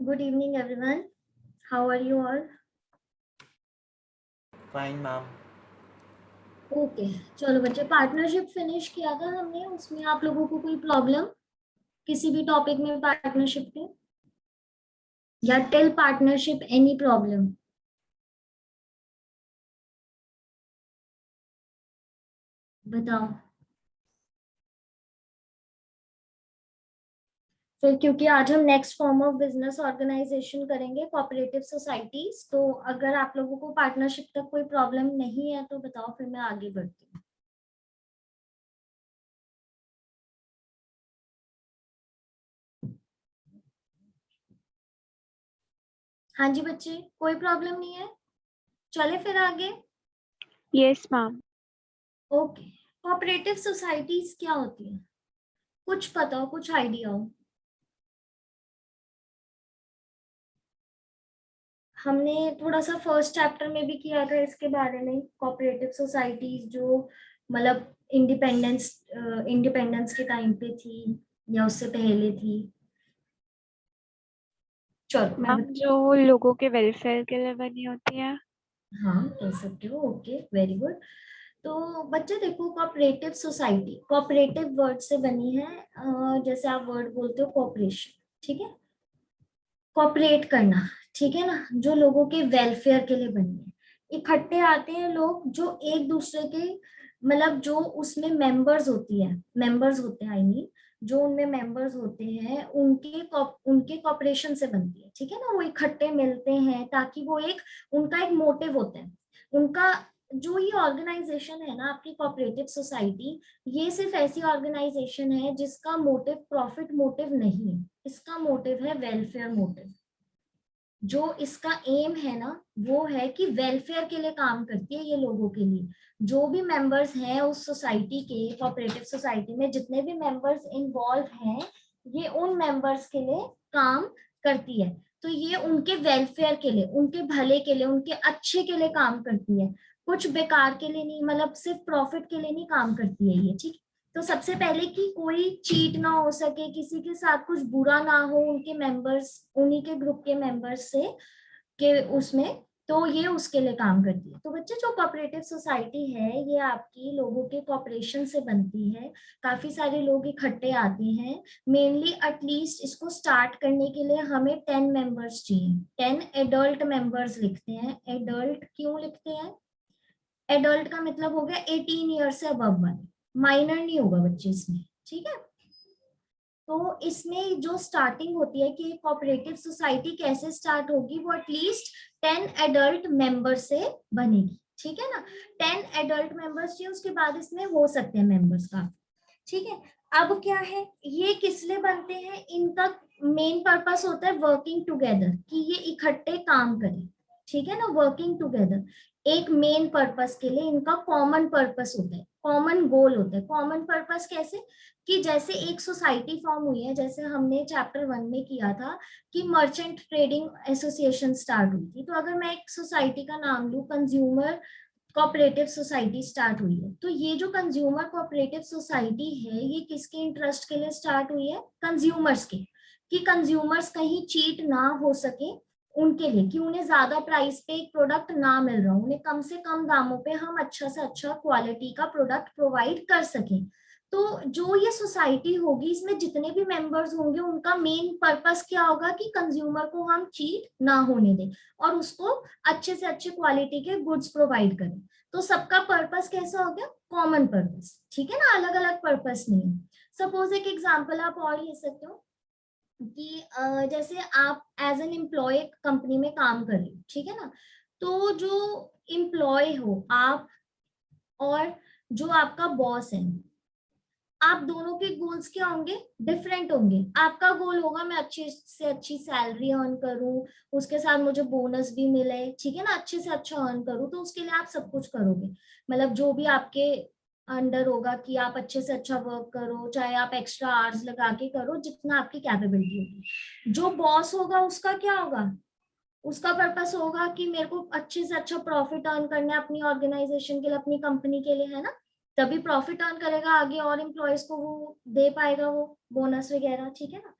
Good evening, everyone. How are you all? Fine, ma'am. Okay चलो बच्चे, partnership finish किया था हमने। उसमें आप लोगों को कोई प्रॉब्लम किसी भी टॉपिक में पार्टनरशिप के, या टिल पार्टनरशिप एनी प्रॉब्लम? बताओ। फिर क्योंकि आज हम next form of business organisation करेंगे, कोऑपरेटिव सोसाइटीज, तो अगर आप लोगों को पार्टनरशिप तक कोई प्रॉब्लम नहीं है तो बताओ, फिर मैं आगे बढ़ती हूँ। हाँ जी बच्चे, कोई प्रॉब्लम नहीं है, चले फिर आगे। Yes ma'am. Okay, cooperative societies क्या होती है? कुछ पता हो, कुछ आइडिया हो? हमने थोड़ा सा फर्स्ट चैप्टर में भी किया था इसके बारे में, कोऑपरेटिव सोसाइटीज जो मतलब इंडिपेंडेंस के टाइम पे थी या उससे पहले थी। चलो मैं मैम जो लोगों के वेलफेयर के लिए बनी होती है। हाँ कह सकते हो। Okay, very good. तो बच्चे देखो, कोऑपरेटिव सोसाइटी कोऑपरेटिव वर्ड से बनी है। जैसे आप वर्ड बोलते हो कोऑपरेशन, ठीक है, कोऑपरेट करना, ठीक है ना, जो लोगों के वेलफेयर के लिए बनी है। इकट्ठे आते हैं लोग जो एक दूसरे के मतलब जो उसमें मेंबर्स होते हैं, आई मीन जो उनमें मेंबर्स होते हैं उनके कॉपरेशन से बनती है, ठीक है ना। वो इकट्ठे मिलते हैं ताकि वो एक उनका एक मोटिव होता है उनका। जो ये ऑर्गेनाइजेशन है ना आपकी कोऑपरेटिव सोसाइटी, ये सिर्फ ऐसी ऑर्गेनाइजेशन है जिसका मोटिव प्रॉफिट मोटिव नहीं है, इसका मोटिव है वेलफेयर मोटिव। जो इसका एम है ना, वो है कि वेलफेयर के लिए काम करती है ये लोगों के लिए। जो भी मेंबर्स हैं उस सोसाइटी के, कोऑपरेटिव सोसाइटी में जितने भी मेंबर्स इन्वॉल्व हैं, ये उन मेंबर्स के लिए काम करती है। तो ये उनके वेलफेयर के लिए, उनके भले के लिए, उनके अच्छे के लिए काम करती है। कुछ बेकार के लिए नहीं, मतलब सिर्फ प्रॉफिट के लिए नहीं काम करती है ये, ठीक। तो सबसे पहले कि कोई चीट ना हो सके, किसी के साथ कुछ बुरा ना हो उनके मेंबर्स, उन्हीं के ग्रुप के मेंबर्स से के उसमें, तो ये उसके लिए काम करती है। तो बच्चे जो कोऑपरेटिव सोसाइटी है ये आपकी लोगों के कोऑपरेशन से बनती है। काफी सारे लोग इकट्ठे आते हैं। मेनली एटलीस्ट इसको स्टार्ट करने के लिए हमें 10 मेंबर्स चाहिए। 10 एडल्ट मेंबर्स लिखते हैं। एडल्ट क्यों लिखते हैं? एडल्ट का मतलब हो गया 18 ईयर से अबव वाले, माइनर नहीं होगा बच्चे इसमें, ठीक है। तो इसमें जो स्टार्टिंग होती है कि कोऑपरेटिव सोसाइटी कैसे स्टार्ट होगी, वो एटलीस्ट 10 एडल्ट मेंबर से बनेगी, ठीक है ना। 10 एडल्ट मेंबर्स चाहिए, उसके बाद इसमें हो सकते हैं मेंबर्स काफी, ठीक है। अब क्या है, ये किस लिए बनते हैं? इनका मेन पर्पस होता है वर्किंग टुगेदर, कि ये इकट्ठे काम करें, ठीक है ना। वर्किंग टुगेदर एक मेन पर्पस के लिए इनका कॉमन पर्पस होता है, कॉमन गोल होता है। कॉमन पर्पस कैसे? कि जैसे एक सोसाइटी फॉर्म हुई है, जैसे हमने चैप्टर 1 में किया था कि मर्चेंट ट्रेडिंग एसोसिएशन स्टार्ट हुई थी। तो अगर मैं एक सोसाइटी का नाम लूं, कंज्यूमर कोऑपरेटिव सोसाइटी स्टार्ट हुई है, तो ये जो कंज्यूमर कोऑपरेटिव सोसाइटी है ये किसके इंटरेस्ट के लिए स्टार्ट हुई है? कंज्यूमर्स के, कि कंज्यूमर्स कहीं चीट ना हो सके उनके लिए, कि उन्हें ज्यादा प्राइस पे एक प्रोडक्ट ना मिल रहा हो, उन्हें कम से कम दामों पे हम अच्छा से अच्छा क्वालिटी का प्रोडक्ट प्रोवाइड कर सकें। तो जो ये सोसाइटी होगी इसमें जितने भी मेंबर्स होंगे उनका मेन पर्पस क्या होगा कि कंज्यूमर को हम चीट ना होने दें और उसको अच्छे से अच्छे क्वालिटी के गुड्स प्रोवाइड करें। तो सबका पर्पस कैसा हो गया? कॉमन पर्पस, ठीक है ना, अलग अलग पर्पस नहीं है। सपोज एक एग्जांपल आप और ले सकते हो कि जैसे आप एज एन एम्प्लॉय कंपनी में काम कर रहे हो, ठीक है ना। तो जो एम्प्लॉय हो आप और जो आपका बॉस है, आप दोनों के गोल्स क्या होंगे? डिफरेंट होंगे। आपका गोल होगा मैं अच्छी से अच्छी सैलरी अर्न करूं, उसके साथ मुझे बोनस भी मिले, ठीक है ना, अच्छे से अच्छा अर्न करूं, तो उसके लिए आप सब कुछ करोगे। मतलब जो भी आपके अंडर होगा कि आप अच्छे से अच्छा वर्क करो, चाहे आप एक्स्ट्रा आवर्स लगा के करो जितना आपकी कैपेबिलिटी होगी। जो बॉस होगा उसका क्या होगा? उसका पर्पस होगा कि मेरे को अच्छे से अच्छा प्रॉफिट अर्न करना है अपनी ऑर्गेनाइजेशन के लिए, अपनी कंपनी के लिए, है ना। तभी प्रॉफिट अर्न करेगा, आगे और एम्प्लॉयज को वो दे पाएगा वो बोनस वगैरह, ठीक है ना।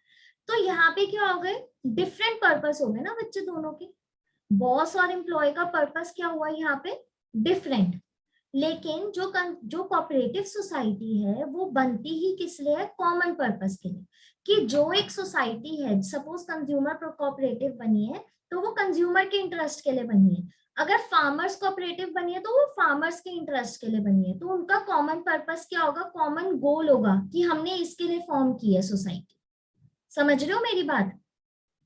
तो यहाँ पे क्या हो गए, डिफरेंट पर्पस हो गए ना बच्चे दोनों के। बॉस और एम्प्लॉय का पर्पस क्या हुआ यहाँ पे, डिफरेंट। लेकिन जो कोऑपरेटिव सोसाइटी है वो बनती ही किस लिए है, कॉमन पर्पस के लिए। कि जो एक सोसाइटी है, सपोज कंज्यूमर कोऑपरेटिव बनी है तो वो कंज्यूमर के इंटरेस्ट के लिए बनी है। अगर फार्मर्स कोऑपरेटिव बनी है तो वो फार्मर्स के इंटरेस्ट के लिए बनी है। तो उनका कॉमन पर्पस क्या होगा, कॉमन गोल होगा कि हमने इसके लिए फॉर्म की है सोसाइटी। समझ रहे हो मेरी बात?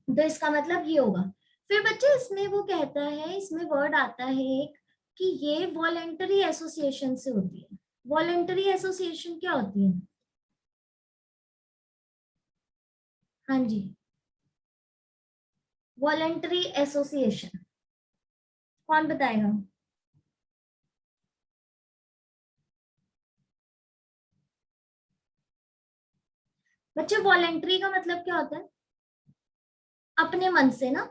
तो इसका मतलब ये होगा। फिर बच्चे इसमें वो कहता है, इसमें वर्ड आता है एक, कि ये वॉलेंटरी एसोसिएशन से होती है। वॉलेंटरी एसोसिएशन क्या होती है? हाँ जी, वॉलेंटरी एसोसिएशन कौन बताएगा? बच्चे वॉलेंटरी का मतलब क्या होता है, अपने मन से ना,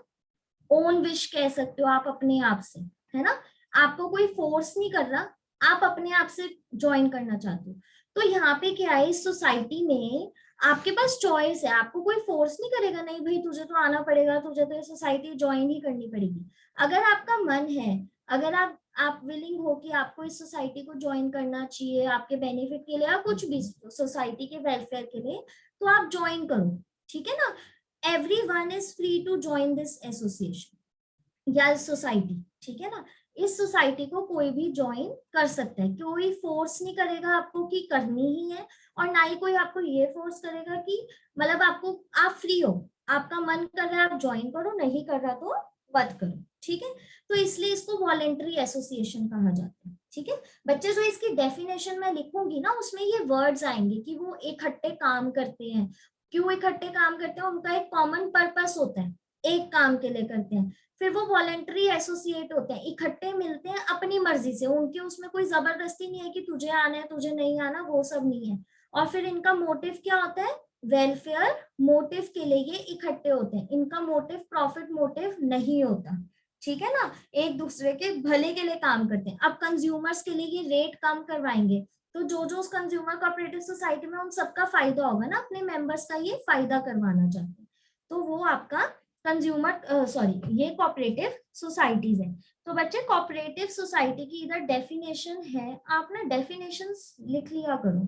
ओन विश कह सकते हो आप, अपने आप से, है ना। आपको कोई फोर्स नहीं कर रहा, आप अपने आप से ज्वाइन करना चाहते हो। तो यहाँ पे क्या है, इस सोसाइटी में आपके पास चॉइस है, आपको कोई फोर्स नहीं करेगा, नहीं भाई तुझे तो आना पड़ेगा, तुझे तो ये सोसाइटी ज्वाइन ही करनी पड़ेगी। अगर आपका मन है, अगर आप विलिंग हो कि आपको इस सोसाइटी को ज्वाइन करना चाहिए आपके बेनिफिट के लिए या कुछ भी सोसाइटी के वेलफेयर के लिए, तो आप ज्वाइन करो, ठीक है ना। Everyone is free to join this association या सोसाइटी, ठीक है ना। इस सोसाइटी को कोई भी ज्वाइन कर सकता है, कोई फोर्स नहीं करेगा आपको कि करनी ही है। और ना ही कोई आपको ये फोर्स करेगा कि, मतलब आपको, आप फ्री हो, आपका मन कर रहा है आप ज्वाइन करो, नहीं कर रहा तो मत करो, ठीक है। तो इसलिए इसको वॉलेंटरी एसोसिएशन कहा जाता है, ठीक है। बच्चे जो इसकी डेफिनेशन में लिखूंगी ना, उसमें ये वर्ड्स आएंगे कि वो इकट्ठे काम करते हैं। क्यों इकट्ठे काम करते हैं, उनका एक कॉमन पर्पस होता है, एक काम के लिए करते हैं। फिर वो वॉलेंटरी एसोसिएट होते हैं, इकट्ठे मिलते हैं अपनी मर्जी से, उनके उसमें कोई जबरदस्ती नहीं है कि तुझे आना है तुझे नहीं आना, वो सब नहीं है। और फिर इनका मोटिव क्या होता है, वेलफेयर मोटिव के लिए ये इकट्ठे होते हैं, इनका मोटिव प्रॉफिट मोटिव नहीं होता, ठीक है ना। एक दूसरे के भले के लिए काम करते हैं। अब कंज्यूमर्स के लिए ये रेट कम करवाएंगे, तो जो जो उस कंज्यूमर कोऑपरेटिव सोसाइटी में, उन सबका फायदा होगा ना, अपने मेंबर्स का ये फायदा करवाना चाहते हैं। तो वो आपका कंज्यूमर सॉरी, ये कोऑपरेटिव सोसाइटीज है। तो बच्चे कोऑपरेटिव सोसाइटी की इधर डेफिनेशन है, आप ना डेफिनेशंस लिख लिया करो,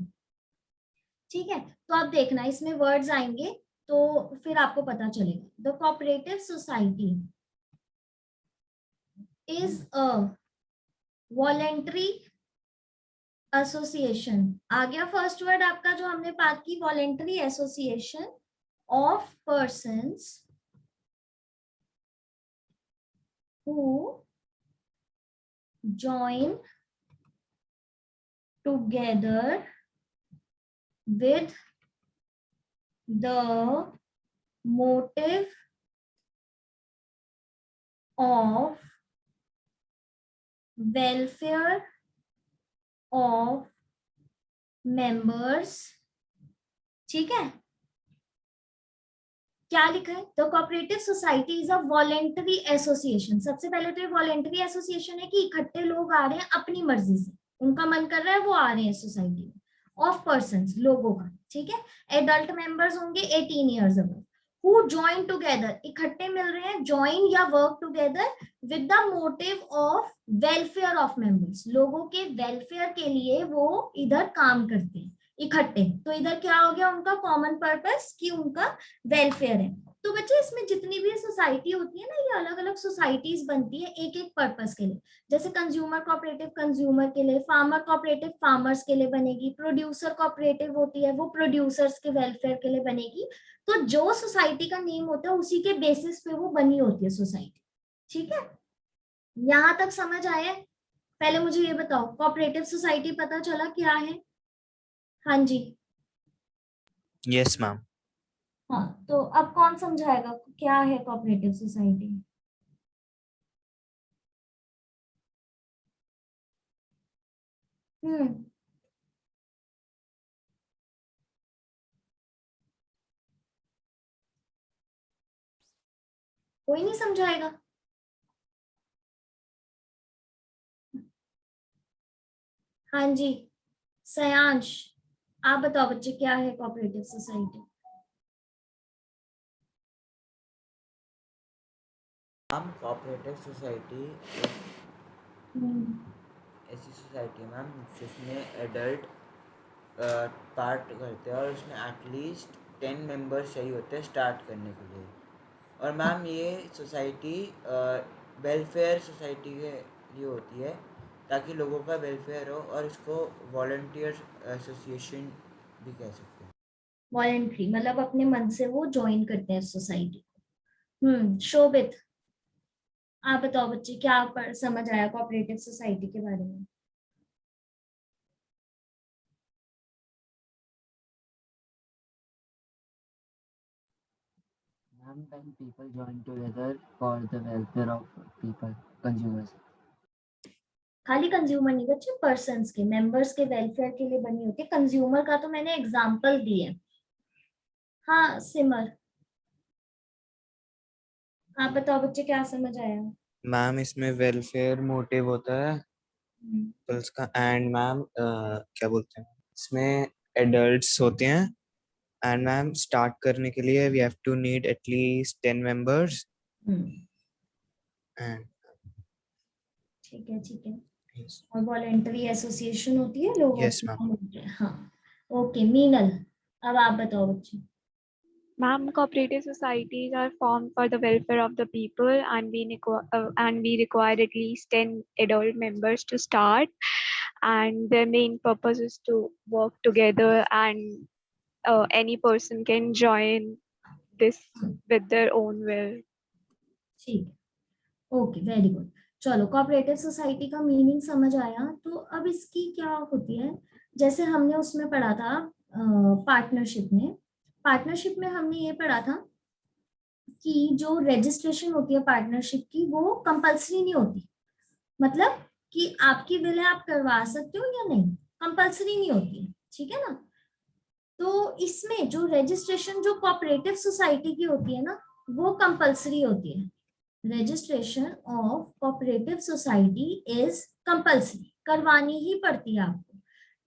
ठीक है। तो आप देखना इसमें वर्ड्स आएंगे तो फिर आपको पता चलेगा। The cooperative society is a voluntary association. आ गया फर्स्ट वर्ड आपका जो हमने बात की, voluntary association of persons who join together with the motive of welfare of members, ठीक है। क्या लिखा है, the cooperative society is a voluntary association. सबसे पहले तो ये वॉलेंटरी एसोसिएशन है कि इकट्ठे लोग आ रहे हैं अपनी मर्जी से, उनका मन कर रहा है वो आ रहे हैं सोसाइटी में, ऑफ पर्सन लोगों का, ठीक है। एडल्ट मेंबर्स होंगे 18 years above, who join together, इकट्ठे मिल रहे हैं, ज्वाइन या work together with the motive of welfare of members, लोगों के वेलफेयर के लिए वो इधर काम करते हैं इकट्ठे। तो इधर क्या हो गया, उनका कॉमन पर्पस कि उनका वेलफेयर है। तो बच्चे इसमें जितनी भी सोसाइटी होती है ना, ये अलग अलग सोसाइटीज बनती है एक एक पर्पस के लिए। जैसे कंज्यूमर कोऑपरेटिव कंज्यूमर के लिए, फार्मर कोऑपरेटिव फार्मर्स के लिए बनेगी, प्रोड्यूसर कोऑपरेटिव होती है वो प्रोड्यूसर्स के वेलफेयर के लिए बनेगी। तो जो सोसाइटी का नेम होता है उसी के बेसिस पे वो बनी होती है सोसाइटी, ठीक है। यहां तक समझ आया? पहले मुझे ये बताओ, कोऑपरेटिव सोसाइटी पता चला क्या है? हाँ जी। Yes ma'am. हाँ, तो अब कौन समझाएगा क्या है कोऑपरेटिव सोसाइटी? हम्म, कोई नहीं समझाएगा? हाँ जी, सयांश, आप बताओ बच्चे क्या है cooperative society? Ma'am cooperative society ऐसी सोसाइटी है मैम जिसमें एडल्ट पार्ट करते हैं और उसमें एटलीस्ट 10 मेंबर्स चाहिए होते हैं स्टार्ट करने के लिए। और मैम ये सोसाइटी वेलफेयर सोसाइटी के लिए होती है ताकि लोगों का वेलफेयर हो, और इसको वॉलंटियर एसोसिएशन भी कह सकते हैं। वॉलेंट्री मतलब अपने मन से वो ज्वाइन करते हैं सोसाइटी को। शोभित, आप बताओ बच्चे, क्या समझ आया कोऑपरेटिव सोसाइटी के बारे में? Ma'am, when people join together for the welfare of people, consumers. खाली कंज्यूमर नहीं बच्चे, पर्सन्स के, मेंबर्स के वेलफेयर के लिए बनी होती है। कंज्यूमर का तो मैंने एग्जांपल दिए। हाँ सिमर, आप बताओ बच्चे, क्या समझ आया? मैम इसमें वेलफेयर मोटिव होता है हम्म, प्लस का, एंड मैम क्या बोलते हैं, इसमें एडल्ट्स होते हैं, एंड मैम स्टार्ट करने के लिए we have to need at least 10 members hmm, and ठीक है ठीक है। yes, और वॉलेंटरी एसोसिएशन होती है, लोग yes अपना मैम। मिलते हैं। हाँ ओके मीनल, अब आप बताओ बच्चे। Ma'am, cooperative societies are formed for the welfare of the people, and we require at least 10 adult members to start. And their main purpose is to work together, and any person can join this with their own will. ठीक है, okay very good. चलो, cooperative society का meaning समझ आया, तो अब इसकी क्या होती है, जैसे हमने उसमें पढ़ा था पार्टनरशिप में। पार्टनरशिप में हमने ये पढ़ा था कि जो रजिस्ट्रेशन होती है पार्टनरशिप की, वो कंपलसरी नहीं होती। मतलब कि आपकी विल है, आप करवा सकते हो या नहीं, कंपलसरी नहीं होती है, ठीक है ना। तो इसमें जो रजिस्ट्रेशन जो कोऑपरेटिव सोसाइटी की होती है ना, वो कंपलसरी होती है। Registration of cooperative society is compulsory, करवानी ही पड़ती है आपको।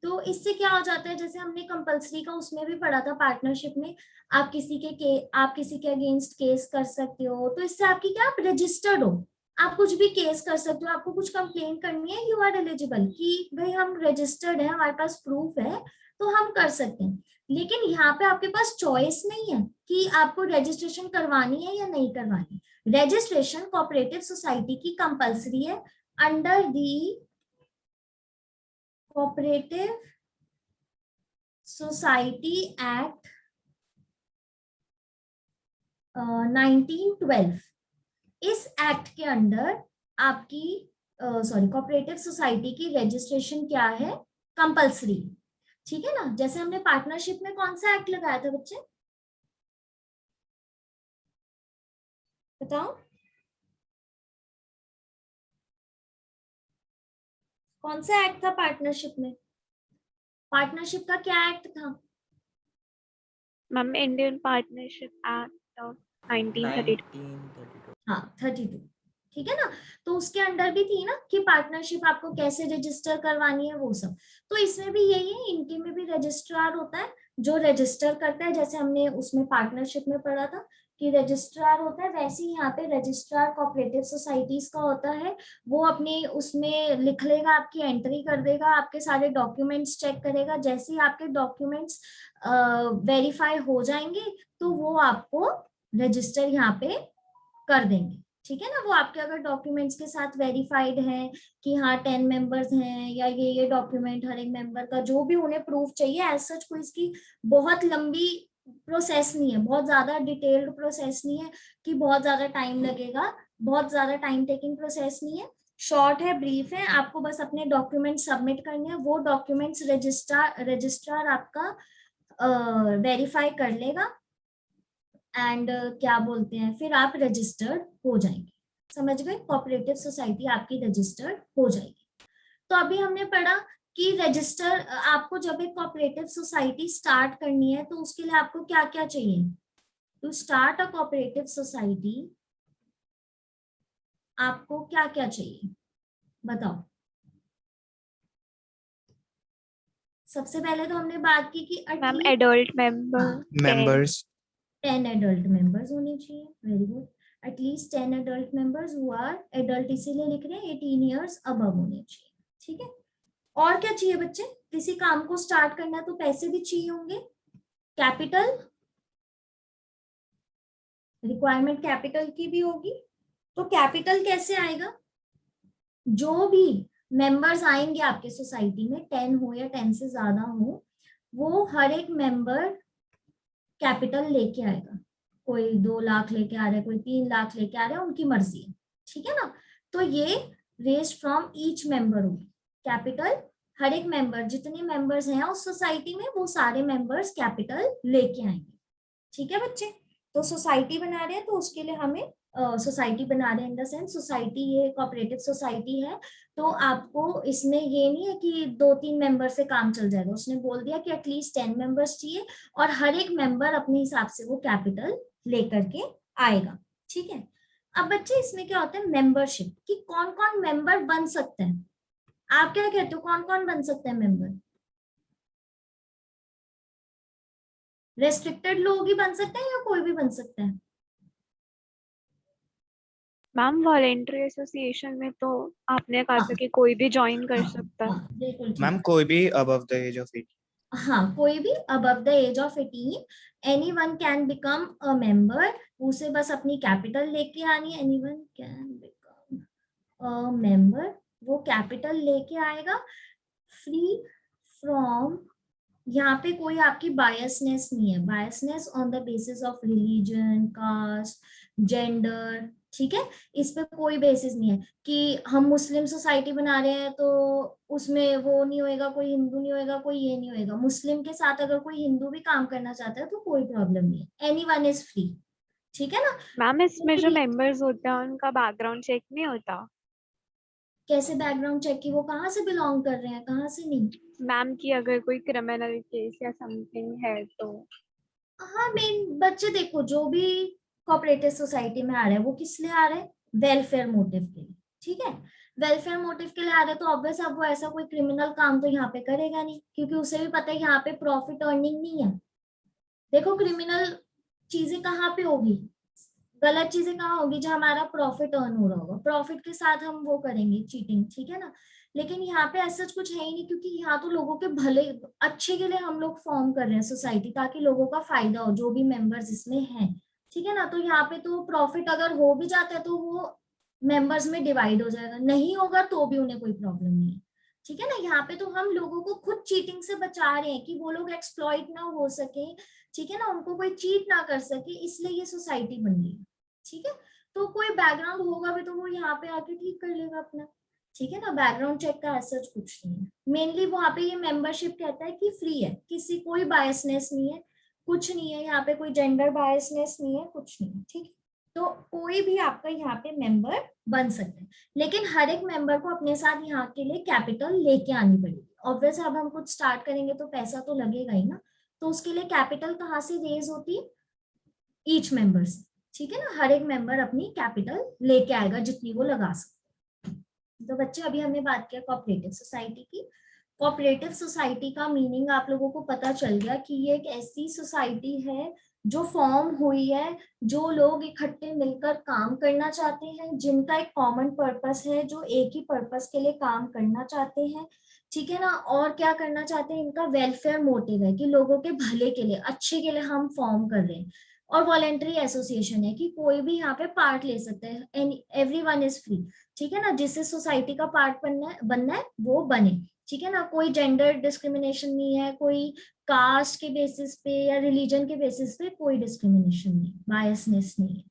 तो इससे क्या हो जाता है, जैसे हमने कंपलसरी का उसमें भी पढ़ा था पार्टनरशिप में, आप किसी के अगेंस्ट केस कर सकते हो। तो इससे आपकी क्या, आप रजिस्टर्ड हो, आप कुछ भी केस कर सकते हो। आपको कुछ कंप्लेन करनी है, यू आर एलिजिबल कि भाई हम रजिस्टर्ड है, हमारे पास प्रूफ है, तो हम कर सकते हैं। लेकिन यहाँ पे आपके पास चॉइस नहीं है कि आपको रजिस्ट्रेशन करवानी है या नहीं करवानी। रजिस्ट्रेशन कोऑपरेटिव सोसाइटी की कंपलसरी है under the cooperative society act 1912। इस एक्ट के अंडर आपकी कोऑपरेटिव सोसाइटी की रजिस्ट्रेशन क्या है, कंपलसरी, ठीक है ना। जैसे हमने पार्टनरशिप में कौन सा एक्ट लगाया था बच्चे, बताओ कौन सा एक्ट था पार्टनरशिप में? पार्टनरशिप का क्या एक्ट था? Ma'am, Indian Partnership Act of 1932. 1932। हाँ 32, ठीक है ना। तो उसके अंडर भी थी ना कि पार्टनरशिप आपको कैसे रजिस्टर करवानी है, वो सब। तो इसमें भी यही है, इनके में भी रजिस्ट्रार होता है जो रजिस्टर करता है। जैसे हमने उसमें पार्टनरशिप में पढ़ा था कि रजिस्ट्रार होता है, वैसे ही यहाँ पे रजिस्ट्रार कोऑपरेटिव सोसाइटीज का होता है। वो अपने उसमें लिख लेगा, आपकी एंट्री कर देगा, आपके सारे डॉक्यूमेंट्स चेक करेगा। जैसे ही आपके डॉक्यूमेंट्स वेरीफाई हो जाएंगे, तो वो आपको रजिस्टर यहाँ पे कर देंगे, ठीक है ना। वो आपके अगर डॉक्यूमेंट्स के साथ वेरीफाइड है कि हाँ 10 मेंबर्स हैं, या ये डॉक्यूमेंट हर एक मेंबर का जो भी उन्हें प्रूफ चाहिए, एज सच कोई इसकी बहुत लंबी प्रोसेस नहीं है, बहुत ज्यादा डिटेल्ड प्रोसेस नहीं है कि बहुत ज्यादा टाइम लगेगा, बहुत ज्यादा टाइम टेकिंग प्रोसेस नहीं है। शॉर्ट है, ब्रीफ है, आपको बस अपने डॉक्यूमेंट सबमिट करने हैं। वो डॉक्यूमेंट्स रजिस्ट्रार आपका वेरीफाई कर लेगा, एंड क्या बोलते हैं, फिर आप रजिस्टर्ड हो जाएंगे। समझ गए, कोऑपरेटिव सोसाइटी आपकी रजिस्टर्ड हो जाएगी। तो अभी हमने पढ़ा कि रजिस्टर, आपको जब एक कोऑपरेटिव सोसाइटी स्टार्ट करनी है, तो उसके लिए आपको क्या क्या चाहिए। To start a cooperative society आपको क्या क्या चाहिए, बताओ। सबसे पहले तो हमने बात की कि Ma'am, at least adult member 10. Members 10 adult members होने चाहिए, very good. At least 10 adult members who are adult, इसीलिए लिख रहे हैं 18 ईयर्स अबव होने चाहिए। ठीक है, और क्या चाहिए बच्चे? किसी काम को स्टार्ट करना है तो पैसे भी चाहिए होंगे, कैपिटल, रिक्वायरमेंट कैपिटल की भी होगी। तो कैपिटल कैसे आएगा? जो भी मेंबर्स आएंगे आपके सोसाइटी में, 10 हो या 10 से ज्यादा हो, वो हर एक मेंबर कैपिटल लेके आएगा। कोई 2 लाख लेके आ रहा है, कोई 3 लाख लेके आ रहा है, उनकी मर्जी है। ठीक है ना? तो ये रेस्ड फ्रॉम ईच मेंबर होगी कैपिटल। हर एक मेंबर, जितने मेंबर्स हैं उस सोसाइटी में, वो सारे मेंबर्स कैपिटल लेके आएंगे। ठीक है बच्चे? तो सोसाइटी बना रहे हैं तो उसके लिए हमें सोसाइटी बना रहे हैं इन द सेंस सोसाइटी, ये कोऑपरेटिव सोसाइटी है। तो आपको इसमें ये नहीं है कि 2-3 मेंबर से काम चल जाएगा। उसने बोल दिया कि एटलीस्ट 10 मेंबर्स चाहिए और हर एक मेंबर अपने हिसाब से वो कैपिटल लेकर के आएगा। ठीक है, अब बच्चे इसमें क्या होता है, मेंबरशिप, कि कौन कौन मेंबर बन सकते हैं। आप क्या कहते हो, कौन कौन बन सकते हैं मेंबर? रेस्ट्रिक्टेड लोग ही बन सकते हैं या कोई भी बन सकता है? मैम वॉलेंट्री एसोसिएशन में तो आपने कहा था हाँ कि कोई भी ज्वाइन कर सकता है। हाँ, बिल्कुल ठीक। मैम कोई भी अबव द एज ऑफ 18। हाँ, कोई भी above the age of 18, anyone can become a member. उसे बस अपनी कैपिटल लेके आनी है। Anyone can become a member, वो कैपिटल लेके आएगा फ्री फ्रॉम, यहाँ पे कोई आपकी बायसनेस नहीं है, biasness on the basis of religion, caste, gender. ठीक है, इस पे कोई बेसिस नहीं है कि हम मुस्लिम सोसाइटी बना रहे हैं तो उसमें वो नहीं होएगा, कोई हिंदू नहीं होएगा, कोई ये नहीं होएगा। मुस्लिम के साथ अगर कोई हिंदू भी काम करना चाहता है तो कोई प्रॉब्लम नहीं है, एनीवन इज फ्री। ठीक है ना? मैम इसमें जो फ्री मेंबर्स होते हैं उनका बैकग्राउंड चेक नहीं होता? कैसे बैकग्राउंड चेक की? वो कहाँ से बिलोंग कर रहे हैं, कहाँ से नहीं? मैम की अगर कोई क्रिमिनल केस या समथिंग है तो? हाँ, मेन बच्चे देखो, जो भी कोऑपरेटिव सोसाइटी में आ रहे हैं वो किस लिए आ रहे हैं? वेलफेयर मोटिव के लिए। ठीक है, वेलफेयर मोटिव के लिए आ रहे हैं तो ऑब्वियस अब वो ऐसा कोई क्रिमिनल काम तो यहाँ पे करेगा नहीं, क्योंकि उसे भी पता है यहाँ पे प्रॉफिट अर्निंग नहीं है। देखो, क्रिमिनल चीजें कहाँ पे होगी, गलत चीजें कहाँ होगी? जहाँ हमारा प्रॉफिट अर्न हो रहा होगा, प्रॉफिट के साथ हम वो करेंगे चीटिंग। ठीक है ना? लेकिन यहाँ पे ऐसा कुछ है ही नहीं, क्योंकि यहाँ तो लोगों के भले अच्छे के लिए हम लोग फॉर्म कर रहे हैं सोसाइटी, ताकि लोगों का फायदा हो, जो भी मेंबर्स इसमें हैं। ठीक है ना? तो यहाँ पे तो प्रॉफिट अगर हो भी जाता है तो वो मेंबर्स में डिवाइड हो जाएगा, नहीं होगा तो भी उन्हें कोई प्रॉब्लम नहीं है। ठीक है ना? यहाँ पे तो हम लोगों को खुद चीटिंग से बचा रहे हैं कि वो लोग एक्सप्लॉइट ना हो सके। ठीक है ना? उनको कोई चीट ना कर सके, इसलिए ये सोसाइटी बन रही है। ठीक है, तो कोई बैकग्राउंड होगा भी तो वो यहाँ पे आके ठीक कर लेगा अपना। ठीक है ना? बैकग्राउंड चेक का ऐसा कुछ नहीं है। मेनली वहां पे ये मेंबरशिप कहता है कि फ्री है, किसी कोई बायसनेस नहीं है, कुछ नहीं है यहाँ पे, कोई जेंडर बायसनेस नहीं है, कुछ नहीं है। ठीक है, तो कोई भी आपका यहाँ पे मेंबर बन सकते हैं, लेकिन हर एक मेंबर को अपने साथ यहाँ के लिए कैपिटल लेके आनी पड़ेगी। ऑब्वियस, अब हम कुछ स्टार्ट करेंगे तो पैसा तो लगेगा ही ना, तो उसके लिए कैपिटल कहाँ से रेज होती है? ईच मेंबर से। ठीक है ना? हर एक मेंबर अपनी कैपिटल लेके आएगा जितनी वो लगा सकता। तो बच्चे, अभी हमने बात किया कोऑपरेटिव सोसाइटी की। कोऑपरेटिव सोसाइटी का मीनिंग आप लोगों को पता चल गया कि ये एक ऐसी सोसाइटी है जो फॉर्म हुई है, जो लोग इकट्ठे मिलकर काम करना चाहते हैं, जिनका एक कॉमन पर्पस है, जो एक ही पर्पस के लिए काम करना चाहते हैं। ठीक है ना? और क्या करना चाहते हैं? इनका वेलफेयर मोटिव है कि लोगों के भले के लिए, अच्छे के लिए हम फॉर्म कर रहे हैं। और वॉलेंट्री एसोसिएशन है कि कोई भी यहाँ पे पार्ट ले सकता है, एंड एवरीवन इज फ्री। ठीक है ना? जिससे सोसाइटी का पार्ट बनना है वो बने। ठीक है ना? कोई जेंडर डिस्क्रिमिनेशन नहीं है, कोई कास्ट के बेसिस पे या रिलीजन के बेसिस पे कोई डिस्क्रिमिनेशन नहीं, बायसनेस नहीं है।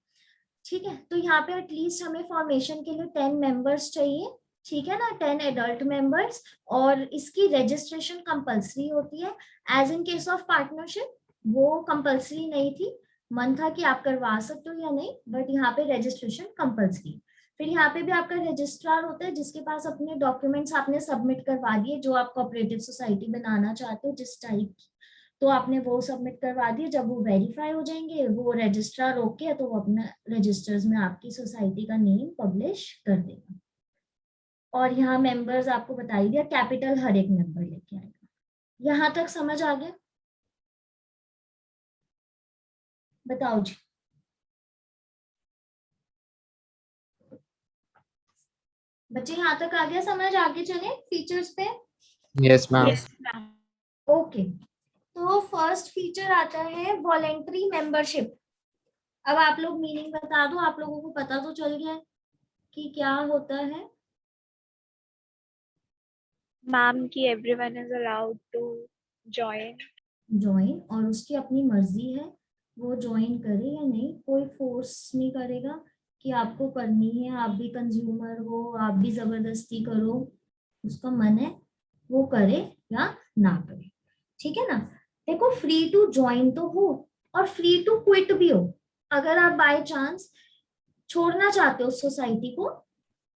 ठीक है, तो यहाँ पे एटलीस्ट हमें फॉर्मेशन के लिए 10 मेंबर्स चाहिए। ठीक है ना? 10 एडल्ट मेंबर्स, और इसकी रजिस्ट्रेशन कंपलसरी होती है। As in case of partnership वो कंपलसरी नहीं थी, मन था कि आप करवा सकते हो या नहीं, बट यहाँ पे रजिस्ट्रेशन कंपलसरी। फिर यहाँ पे भी आपका रजिस्ट्रार होता है, जिसके पास अपने डॉक्यूमेंट्स आपने सबमिट करवा दिए, जो आप कोऑपरेटिव सोसाइटी बनाना चाहते हो जिस टाइप की, तो आपने वो सबमिट करवा दिए। जब वो वेरीफाई हो जाएंगे, वो रजिस्ट्रार ओके है, तो वो अपना रजिस्टर्स में आपकी सोसाइटी का नेम पब्लिश कर देगा। और यहाँ मेंबर्स आपको बता ही दिया, कैपिटल हर एक मेंबर लेके आएगा। यहाँ तक समझ आ गया? बताओ जी। बच्चे यहाँ तक आ गया समझ? आगे चले फीचर्स पे। Yes ma'am. Yes, ma'am. Okay, तो फर्स्ट फीचर आता है वॉलेंट्री मेंबरशिप। अब आप लोग मीनिंग बता दो, आप लोगों को पता तो चल गया है कि क्या होता है। Ma'am, कि everyone is allowed to join. Join, और उसकी अपनी मर्जी है वो ज्वाइन करे या नहीं, कोई फोर्स नहीं करेगा कि आपको करनी है, आप भी कंज्यूमर हो, आप भी जबरदस्ती करो, उसका मन है वो करे या ना करे, ठीक है ना। देखो, फ्री टू ज्वाइन तो हो और फ्री टू क्विट भी हो। अगर आप बाय चांस छोड़ना चाहते हो सोसाइटी को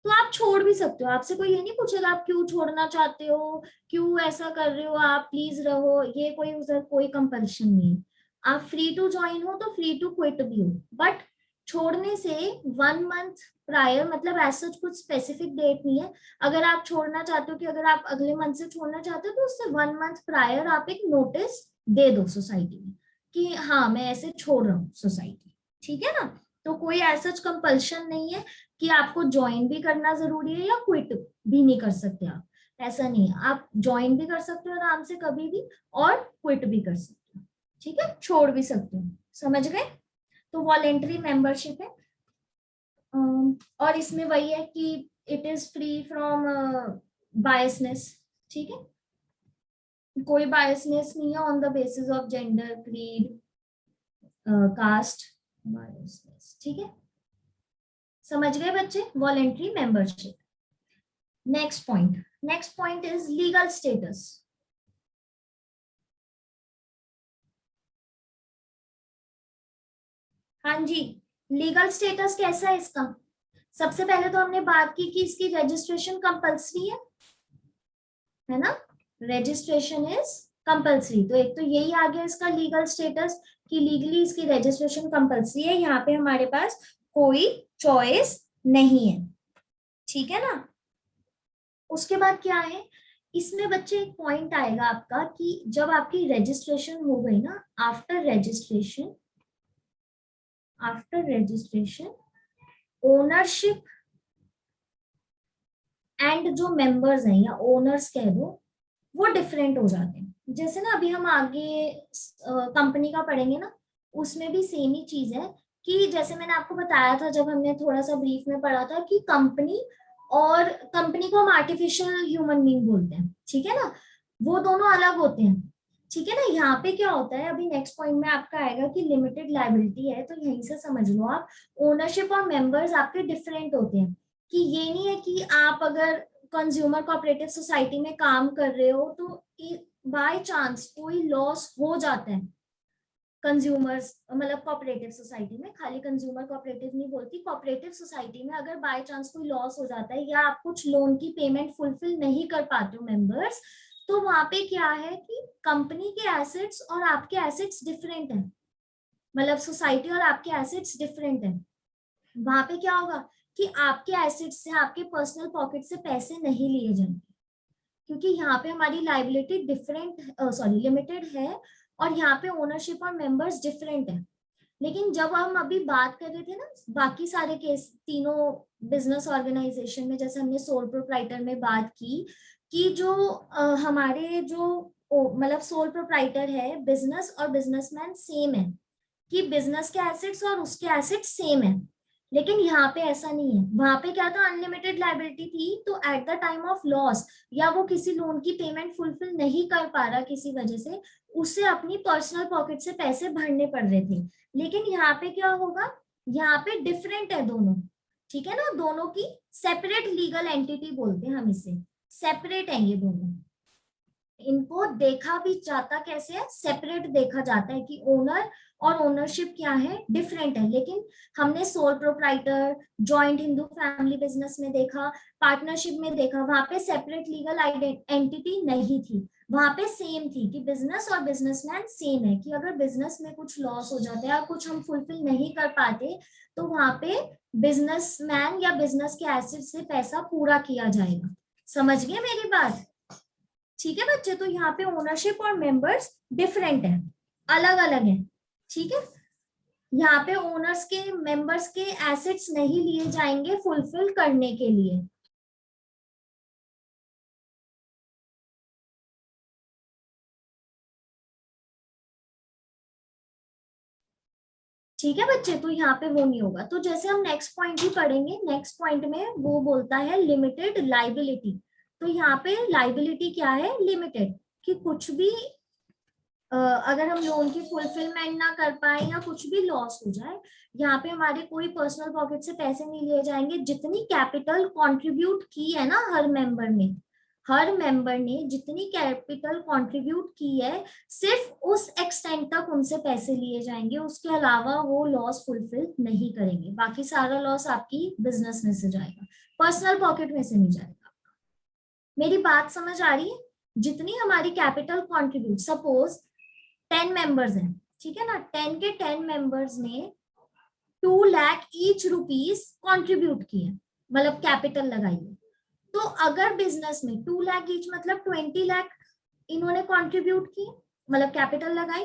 तो आप छोड़ भी सकते हो, आपसे कोई ये नहीं पूछेगा आप क्यों छोड़ना चाहते हो, क्यों ऐसा कर रहे हो, आप प्लीज रहो, ये कोई उधर कोई कंपल्शन नहीं है। आप फ्री टू ज्वाइन हो तो फ्री टू क्विट भी हो, बट छोड़ने से 1 मंथ प्रायर, मतलब ऐसा कुछ स्पेसिफिक डेट नहीं है। अगर आप छोड़ना चाहते हो कि अगर आप अगले मंथ से छोड़ना चाहते हो तो उससे 1 मंथ प्रायर आप एक नोटिस दे दो सोसाइटी में कि हाँ मैं ऐसे छोड़ रहा हूँ सोसाइटी, ठीक है ना। तो कोई ऐसा कंपल्शन नहीं है कि आपको ज्वाइन भी करना जरूरी है या क्विट भी नहीं कर सकते आप, ऐसा नहीं है। आप ज्वाइन भी कर सकते हो आराम से कभी भी और क्विट भी कर सकते हो, ठीक है, छोड़ भी सकते हो। समझ गए? तो वॉलेंट्री मेंबरशिप है। और इसमें वही है कि it is free from biasness, ठीक है, कोई बायसनेस नहीं है on the basis of gender, creed, caste, biasness, ठीक है। समझ गए बच्चे? Voluntary membership. Next point is legal status. हाँ जी, लीगल स्टेटस कैसा है इसका? सबसे पहले तो हमने बात की कि इसकी रजिस्ट्रेशन कंपल्सरी है ना, रजिस्ट्रेशन इज कंपल्सरी। तो एक तो यही आ गया इसका लीगल स्टेटस कि लीगली इसकी रजिस्ट्रेशन कंपल्सरी है, यहाँ पे हमारे पास कोई चॉइस नहीं है, ठीक है ना। उसके बाद क्या है इसमें बच्चे, एक पॉइंट आएगा आपका कि जब आपकी रजिस्ट्रेशन हो गई ना, आफ्टर रजिस्ट्रेशन ओनरशिप एंड जो मेंबर्स हैं या ओनर्स कह दो वो डिफरेंट हो जाते हैं। जैसे ना अभी हम आगे कंपनी का पढ़ेंगे ना, उसमें भी सेम ही चीज है कि जैसे मैंने आपको बताया था जब हमने थोड़ा सा ब्रीफ में पढ़ा था कि कंपनी को हम आर्टिफिशियल ह्यूमन बीइंग बोलते हैं, ठीक है ना, वो दोनों अलग होते हैं, ठीक है ना। यहाँ पे क्या होता है, अभी नेक्स्ट पॉइंट में आपका आएगा कि लिमिटेड लायबिलिटी है, तो यहीं से समझ लो आप, ओनरशिप और मेंबर्स आपके डिफरेंट होते हैं। कि ये नहीं है कि आप अगर कंज्यूमर कोऑपरेटिव सोसाइटी में काम कर रहे हो तो बाय चांस कोई लॉस हो जाता है कंज्यूमर्स, मतलब कोऑपरेटिव सोसाइटी में, खाली कंज्यूमर कोऑपरेटिव नहीं बोलती, कोऑपरेटिव सोसाइटी में अगर बाय चांस कोई लॉस हो जाता है या आप कुछ लोन की पेमेंट फुलफिल नहीं कर पाते हो मेंबर्स, तो वहां पे क्या है कि कंपनी के एसेट्स और आपके एसेट्स डिफरेंट है, मतलब सोसाइटी और आपके एसेट्स डिफरेंट है। वहां पे क्या होगा कि आपके एसेट्स से, आपके पर्सनल पॉकेट से पैसे नहीं लिए जाएंगे, क्योंकि यहाँ पे हमारी लाइबिलिटी लिमिटेड है और यहाँ पे ओनरशिप और मेंबर्स डिफरेंट है। लेकिन जब हम अभी बात कर रहे थे ना बाकी सारे केस, तीनों बिजनेस ऑर्गेनाइजेशन में, जैसे हमने सोल प्रोप्राइटर में बात की कि जो हमारे जो मतलब सोल प्रोप्राइटर है, बिजनेस और बिजनेसमैन सेम है, कि बिजनेस के एसेट्स और उसके एसेट्स सेम है। लेकिन यहाँ पे ऐसा नहीं है, वहां पे क्या था, अनलिमिटेड लाइबिलिटी थी, तो at the time of loss या वो किसी लोन की पेमेंट फुलफिल नहीं कर पा रहा किसी वजह से, उसे अपनी पर्सनल पॉकेट से पैसे भरने पड़ रहे थे। लेकिन यहाँ पे क्या होगा, यहाँ पे डिफरेंट है दोनों, ठीक है ना, दोनों की सेपरेट लीगल एंटिटी बोलते हैं हम इसे, सेपरेट है ये दोनों। इनको देखा भी जाता कैसे है, सेपरेट देखा जाता है कि ओनर और ओनरशिप क्या है, डिफरेंट है। लेकिन हमने sole proprietor, joint Hindu family business में देखा, पार्टनरशिप में देखा, वहां पे सेपरेट लीगल एंटिटी नहीं थी, वहां पे सेम थी कि बिजनेस और बिजनेसमैन सेम है, कि अगर बिजनेस में कुछ लॉस हो जाता है, कुछ हम फुलफिल नहीं कर पाते, तो वहां पे बिजनेसमैन या बिजनेस के एसेट से पैसा पूरा किया जाएगा। समझ गए मेरी बात? ठीक है बच्चे, तो यहाँ पे ओनरशिप और मेंबर्स डिफरेंट है, अलग अलग है, ठीक है। यहाँ पे ओनर्स के, मेंबर्स के एसेट्स नहीं लिए जाएंगे फुलफिल करने के लिए, ठीक है बच्चे, तो यहाँ पे वो नहीं होगा। तो जैसे हम नेक्स्ट पॉइंट ही पढ़ेंगे, नेक्स्ट पॉइंट में वो बोलता है लिमिटेड लाइबिलिटी। तो यहाँ पे लाइबिलिटी क्या है, लिमिटेड, कि कुछ भी अगर हम लोन की फुलफिलमेंट ना कर पाए या कुछ भी लॉस हो जाए, यहाँ पे हमारे कोई पर्सनल पॉकेट से पैसे नहीं लिए जाएंगे। जितनी कैपिटल कंट्रीब्यूट की है ना हर मेंबर ने, हर मेंबर ने जितनी कैपिटल कंट्रीब्यूट की है, सिर्फ उस एक्सटेंट तक उनसे पैसे लिए जाएंगे, उसके अलावा वो लॉस फुलफिल नहीं करेंगे। बाकी सारा लॉस आपकी बिजनेस में से जाएगा, पर्सनल पॉकेट में से नहीं जाएगा। मेरी बात समझ आ रही है? जितनी हमारी कैपिटल कंट्रीब्यूट, सपोज 10 मेंबर्स हैं, ठीक है ना, 10 के 10 मेंबर्स ने 2 लाख ईच रुपीस कंट्रीब्यूट किए, मतलब कैपिटल लगाई है। तो अगर बिजनेस में 2 लाख ईच मतलब 20 लाख इन्होंने कंट्रीब्यूट की, मतलब कैपिटल लगाई।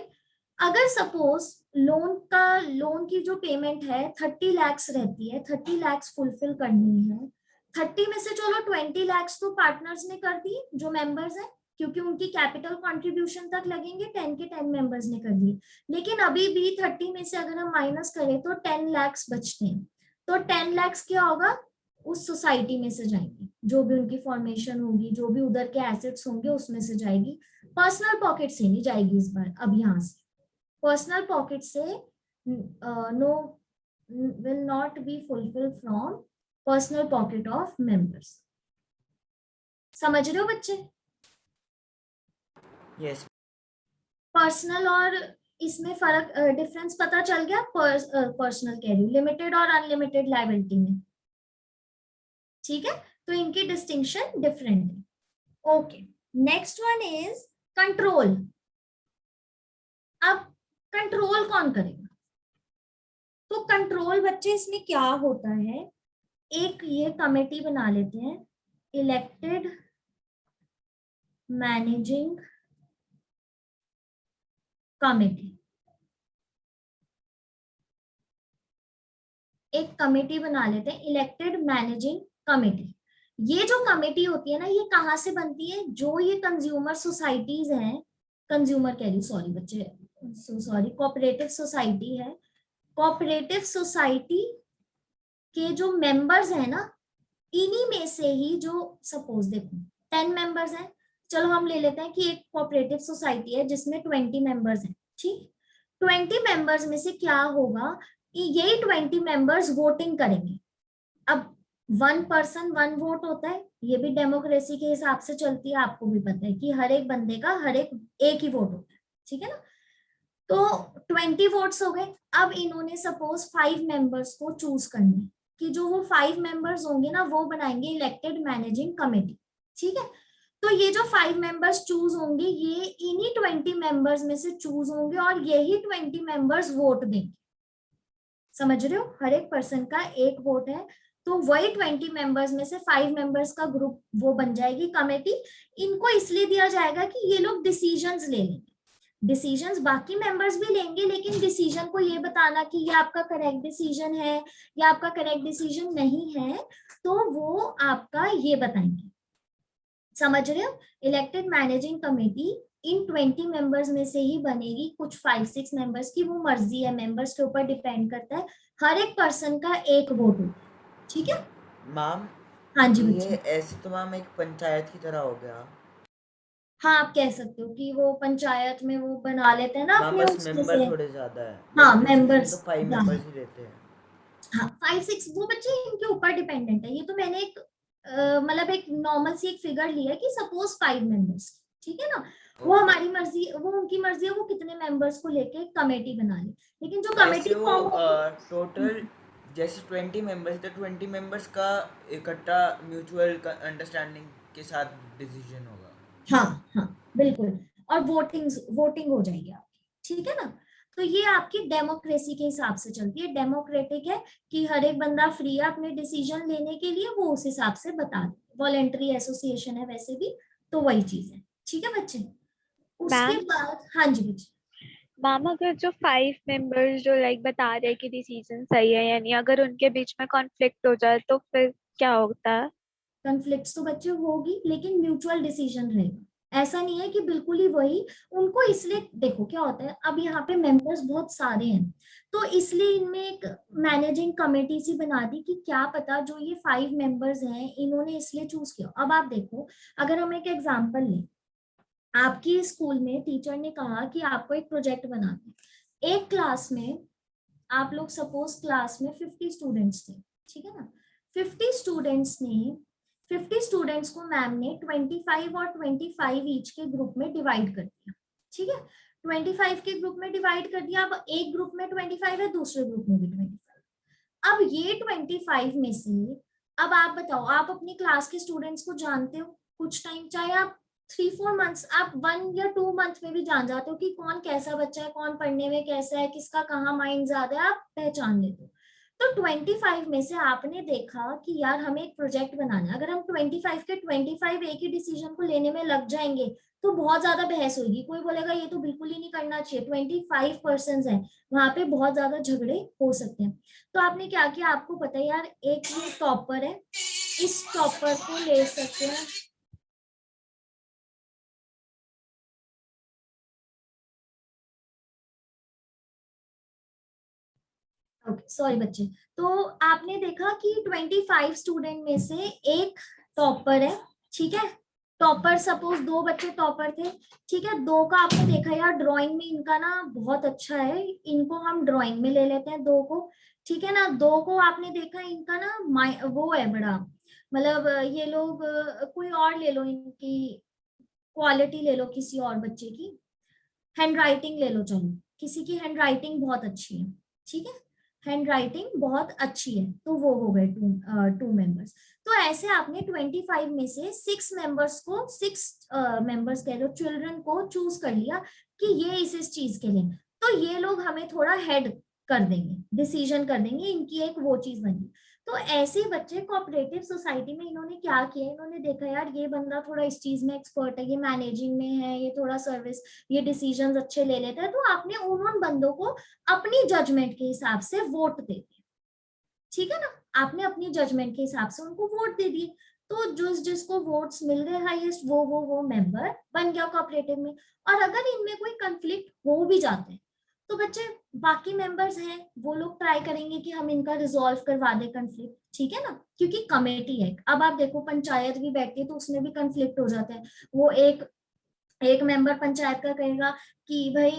अगर सपोज लोन की जो पेमेंट है 30 लैक्स रहती है, 30 लैक्स फुलफिल करनी है, 30 में से चलो 20 लैक्स तो पार्टनर्स ने कर दी जो मेंबर्स हैं, क्योंकि उनकी कैपिटल कंट्रीब्यूशन तक लगेंगे, 10 के 10 मेंबर्स ने कर दिए। लेकिन अभी भी 30 में से अगर हम माइनस करें तो 10 लैक्स बचते हैं। तो 10 लैक्स क्या होगा, उस सोसाइटी में से जाएंगे, जो भी उनकी फॉर्मेशन होगी, जो भी उधर के एसेट्स होंगे उसमें से जाएगी, पर्सनल पॉकेट से नहीं जाएगी इस बार। अब यहाँ से पर्सनल पॉकेट से no will not be fulfil from personal pocket of members. समझ रहे हो बच्चे? यस। पर्सनल और इसमें फर्क, डिफरेंस पता चल गया? पर्सनल कह रही हूँ, लिमिटेड और अनलिमिटेड लायबिलिटी में। ठीक है, तो इनकी डिस्टिंक्शन डिफरेंट है। Okay, next one is control. अब कंट्रोल कौन करेगा? तो कंट्रोल बच्चे इसमें क्या होता है, एक ये कमेटी बना लेते हैं, इलेक्टेड मैनेजिंग कमेटी। एक कमेटी बना लेते हैं, इलेक्टेड मैनेजिंग कमेटी। ये जो कमेटी होती है ना, ये कहाँ से बनती है? जो ये कंज्यूमर सोसाइटीज हैं, कंज्यूमर कह रही, सॉरी बच्चे, सॉरी, कोऑपरेटिव सोसाइटी है, कोऑपरेटिव सोसाइटी के जो मेंबर्स हैं ना, इन्हीं में से ही, जो सपोज देखो 10 मेंबर्स हैं, चलो हम ले लेते हैं कि एक कोऑपरेटिव सोसाइटी है जिसमें 20 मेंबर्स हैं, ठीक। 20 मेंबर्स में से क्या होगा, यही 20 मेंबर्स वोटिंग करेंगे। अब 1 पर्सन 1 वोट होता है, ये भी डेमोक्रेसी के हिसाब से चलती है, आपको भी पता है कि हर एक बंदे का एक ही वोट होता है, ठीक है ना। तो 20 वोट्स हो गए। अब इन्होंने सपोज 5 मेंबर्स को चूज करने, कि जो वो 5 मेंबर्स होंगे ना, वो बनाएंगे इलेक्टेड मैनेजिंग कमेटी, ठीक है। तो ये जो 5 मेंबर्स चूज होंगे, ये इन्हीं 20 मेंबर्स में से चूज होंगे और यही 20 मेंबर्स वोट देंगे। समझ रहे हो? हर एक पर्सन का एक वोट है, तो वही 20 मेंबर्स में से 5 मेंबर्स का ग्रुप वो बन जाएगी कमेटी। इनको इसलिए दिया जाएगा कि ये लोग डिसीजंस ले लेंगे। डिसीजंस बाकी मेंबर्स भी लेंगे, लेकिन डिसीजन को ये बताना कि ये आपका करेक्ट डिसीजन है या आपका करेक्ट डिसीजन नहीं है, तो वो आपका ये बताएंगे। समझ रहे हो? इलेक्टेड मैनेजिंग कमेटी इन 20 मेंबर्स में से ही बनेगी, कुछ 5-6 मेंबर्स की वो मर्जी है, मेंबर्स के ऊपर डिपेंड करता है, हर एक पर्सन का एक वोट होता है, ठीक है मैम हाँ जी ये बच्चे। ऐसे तो मैम एक पंचायत की तरह हो गया। हाँ, आप कह सकते हो कि वो पंचायत में वो बना लेते हैं ना मैम अपने बस उसमें मेंबर से। थोड़े ज्यादा है, हाँ, बट डिसीजन मेंबर्स तो 5 मेंबर्स ही रहते हैं। हाँ 5-6 वो बच्चे इनके ऊपर डिपेंडेंट है। ये तो मैंने एक मतलब एक नॉर्मल सी एक फिगर ली है कि सपोज 5 मेंबर्स, ठीक है ना। वो हमारी मर्जी, वो उनकी मर्जी है, वो कितने मेंबर्स को लेके कमेटी बना ले, लेकिन जो कमेटी ऐसे वो फॉर्म होगी, टोटल जैसे 20 मेंबर्स तो 20 मेंबर्स का इकट्ठा म्यूचुअल अंडरस्टैंडिंग के साथ डिसीजन होगा। हाँ हाँ बिल्कुल, और वोटिंग हो जाएगी आपकी, ठीक है ना। तो ये आपकी डेमोक्रेसी के हिसाब से चलती है, डेमोक्रेटिक है कि हर एक बंदा फ्री है अपने डिसीजन लेने के लिए, वो उस हिसाब से बता दे। वॉलेंटरी एसोसिएशन है वैसे भी, तो वही चीज है, ठीक है बच्चे। उसके मैम बाद हाँ जी बच्चे, मैम अगर जो 5 मेंबर्स जो लाइक बता रहे हैं कि डिसीजन सही है या नहीं, अगर उनके बीच में कॉन्फ्लिक्ट हो जाए तो फिर क्या होता है? कॉन्फ्लिक्ट्स तो बच्चे होगी, लेकिन म्यूचुअल डिसीजन रहेगा, ऐसा नहीं है कि बिल्कुल ही वही उनको, इसलिए देखो क्या होता है, अब यहाँ पे मेंबर्स बहुत सारे हैं तो इसलिए इनमें एक मैनेजिंग कमेटी सी बना दी कि क्या पता जो ये 5 मेंबर्स हैं इन्होंने इसलिए चूज किया। अब आप देखो, अगर हम एक एग्जांपल लें, आपकी स्कूल में टीचर ने कहा कि आपको एक प्रोजेक्ट बनाना है। एक क्लास में आप लोग सपोज क्लास में 50 स्टूडेंट्स थे, ठीक है ना। 50 स्टूडेंट्स को मैम ने 25 और 25 ईच के ग्रुप में डिवाइड कर दिया, ठीक है। 25 के ग्रुप में डिवाइड कर दिया। अब एक ग्रुप में 25 है, दूसरे ग्रुप में भी 25। अब ये 25 में से, अब आप बताओ, आप अपनी क्लास के स्टूडेंट्स को जानते हो कुछ टाइम, चाहे आप 3-4 मंथ्स, आप 1 या 2 मंथ में भी जान जाते हो कि कौन कैसा बच्चा है, कौन पढ़ने में कैसा है, किसका कहाँ माइंड ज्यादा है, आप पहचान लेते हो। तो 25 में से आपने देखा कि यार हमें एक प्रोजेक्ट बनाना है। अगर हम 25 के 25 एक ही डिसीजन को लेने में लग जाएंगे तो बहुत ज्यादा बहस होगी, कोई बोलेगा ये तो बिल्कुल ही नहीं करना चाहिए, 25 पर्सन है, वहां पे बहुत ज्यादा झगड़े हो सकते हैं। तो आपने क्या किया, आपको पता है यार एक ये टॉपर है, इस टॉपर को ले सकते हैं। ओके सॉरी बच्चे। तो आपने देखा कि 25 स्टूडेंट में से एक टॉपर है, ठीक है। टॉपर सपोज 2 बच्चे टॉपर थे, ठीक है। 2 का आपने देखा यार ड्राइंग में इनका ना बहुत अच्छा है, इनको हम ड्राइंग में ले लेते हैं 2 को, ठीक है ना। 2 को आपने देखा इनका ना वो है बड़ा, मतलब ये लोग कोई और ले लो, इनकी क्वालिटी ले लो किसी और बच्चे की, हैंड राइटिंग ले लो, चलो किसी की हैंड राइटिंग बहुत अच्छी है, ठीक है, हैंड राइटिंग बहुत अच्छी है, तो वो हो गए 2 मेंबर्स। तो ऐसे आपने 25 में से 6 मेंबर्स को, 6 मेंबर्स कह लो, चिल्ड्रन को चूज कर लिया कि ये इस चीज के लिए, तो ये लोग हमें थोड़ा हेड कर देंगे, डिसीजन कर देंगे, इनकी एक वो चीज बनी। तो ऐसे बच्चे कोऑपरेटिव सोसाइटी में इन्होंने क्या किया, इन्होंने देखा यार ये बंदा थोड़ा इस चीज में एक्सपर्ट है, ये मैनेजिंग में है, ये थोड़ा सर्विस, ये डिसीजंस अच्छे ले लेता है, तो आपने उन बंदों को अपनी जजमेंट के हिसाब से वोट दे दिए, ठीक है ना। आपने अपनी जजमेंट के हिसाब से उनको वोट दे दिए, तो जिसको वोट्स मिल गए हाईएस्ट, वो मेंबर बन गया कोऑपरेटिव में। और अगर इनमें कोई कंफ्लिक्ट हो भी जाते हैं तो बच्चे बाकी मेंबर्स हैं वो लोग ट्राई करेंगे कि हम इनका रिजॉल्व करवा दें कंफ्लिक्ट, ठीक है ना, क्योंकि कमेटी है। अब आप देखो पंचायत भी बैठती है तो उसमें भी कंफ्लिक्ट हो जाता है। वो एक मेंबर पंचायत का कहेगा कि भाई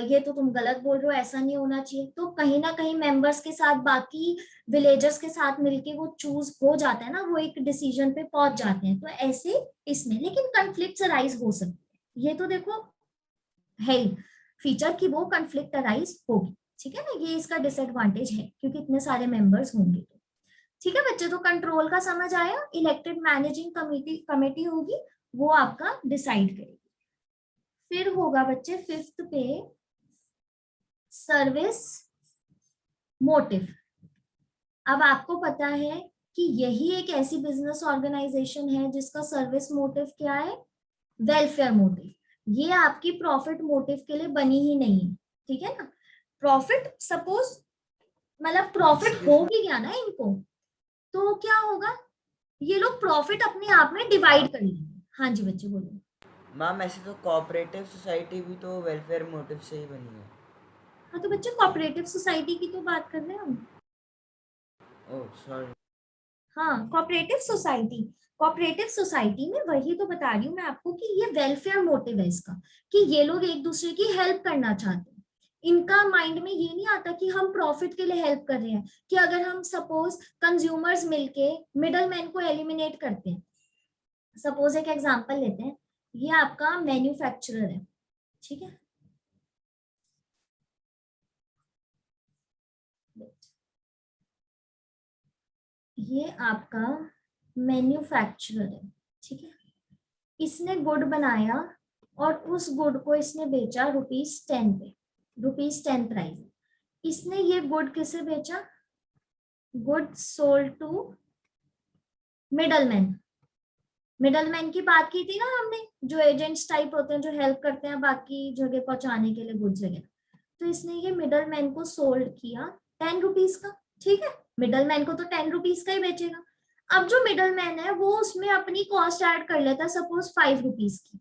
ये तो तुम गलत बोल रहे हो, ऐसा नहीं होना चाहिए, तो कहीं ना कहीं मेंबर्स के साथ, बाकी विलेजर्स के साथ मिलके वो चूज हो जाता है ना, वो एक डिसीजन पे पहुंच जाते हैं। तो ऐसे इसमें लेकिन कंफ्लिक्ट अराइज हो सकते हैं, ये तो देखो है ही फीचर कि वो कंफ्लिक्ट अराइज होगी, ठीक है ना। ये इसका डिसएडवांटेज है क्योंकि इतने सारे मेंबर्स होंगे तो, ठीक है बच्चे। तो कंट्रोल का समझ आया, इलेक्टेड मैनेजिंग कमेटी होगी, वो आपका डिसाइड करेगी। फिर होगा बच्चे 5th पे सर्विस मोटिव। अब आपको पता है कि यही एक ऐसी बिजनेस ऑर्गेनाइजेशन है जिसका सर्विस मोटिव क्या है, वेलफेयर मोटिव। ये आपकी प्रॉफिट मोटिव के लिए बनी ही नहीं है, ठीक है ना। प्रॉफिट सपोज, मतलब प्रॉफिट हो भी गया ना इनको, तो क्या होगा, ये लोग प्रॉफिट अपने आप में डिवाइड कर लेंगे। हाँ जी बच्चे बोलो। मैम ऐसे तो कोऑपरेटिव सोसाइटी भी तो वेलफेयर मोटिव से ही बनी है। हाँ तो बच्चे कोऑपरेटिव सोसाइटी की तो बात कर रहे हैं हम। Oh sorry. हाँ कोऑपरेटिव सोसाइटी में वही तो बता रही हूँ मैं आपको कि ये वेलफेयर मोटिव है इसका, कि ये लोग एक दूसरे की हेल्प करना चाहते हैं। इनका माइंड में ये नहीं आता कि हम प्रॉफिट के लिए हेल्प कर रहे हैं, कि अगर हम सपोज कंज्यूमर्स मिलके मिडल मैन को एलिमिनेट करते हैं। सपोज एक एग्जांपल लेते हैं, ये आपका मैन्युफैक्चरर है, ठीक है। ये आपका मैन्युफैक्चरर है, ठीक है। इसने गुड बनाया और उस गुड को इसने बेचा ₹10 पे, ₹10 प्राइस। इसने ये गुड किसे बेचा, good sold to middleman. Middleman की बात की थी ना हमने, जो एजेंट्स टाइप होते हैं जो हेल्प करते हैं बाकी जगह पहुंचाने के लिए गुड्स वगैरह। तो इसने ये मिडलमैन को सोल्ड किया ₹10 का, ठीक है। मिडलमैन को तो ₹10 का ही बेचेगा। अब जो मिडलमैन है वो उसमें अपनी कॉस्ट ऐड कर लेता है, सपोज ₹5 की,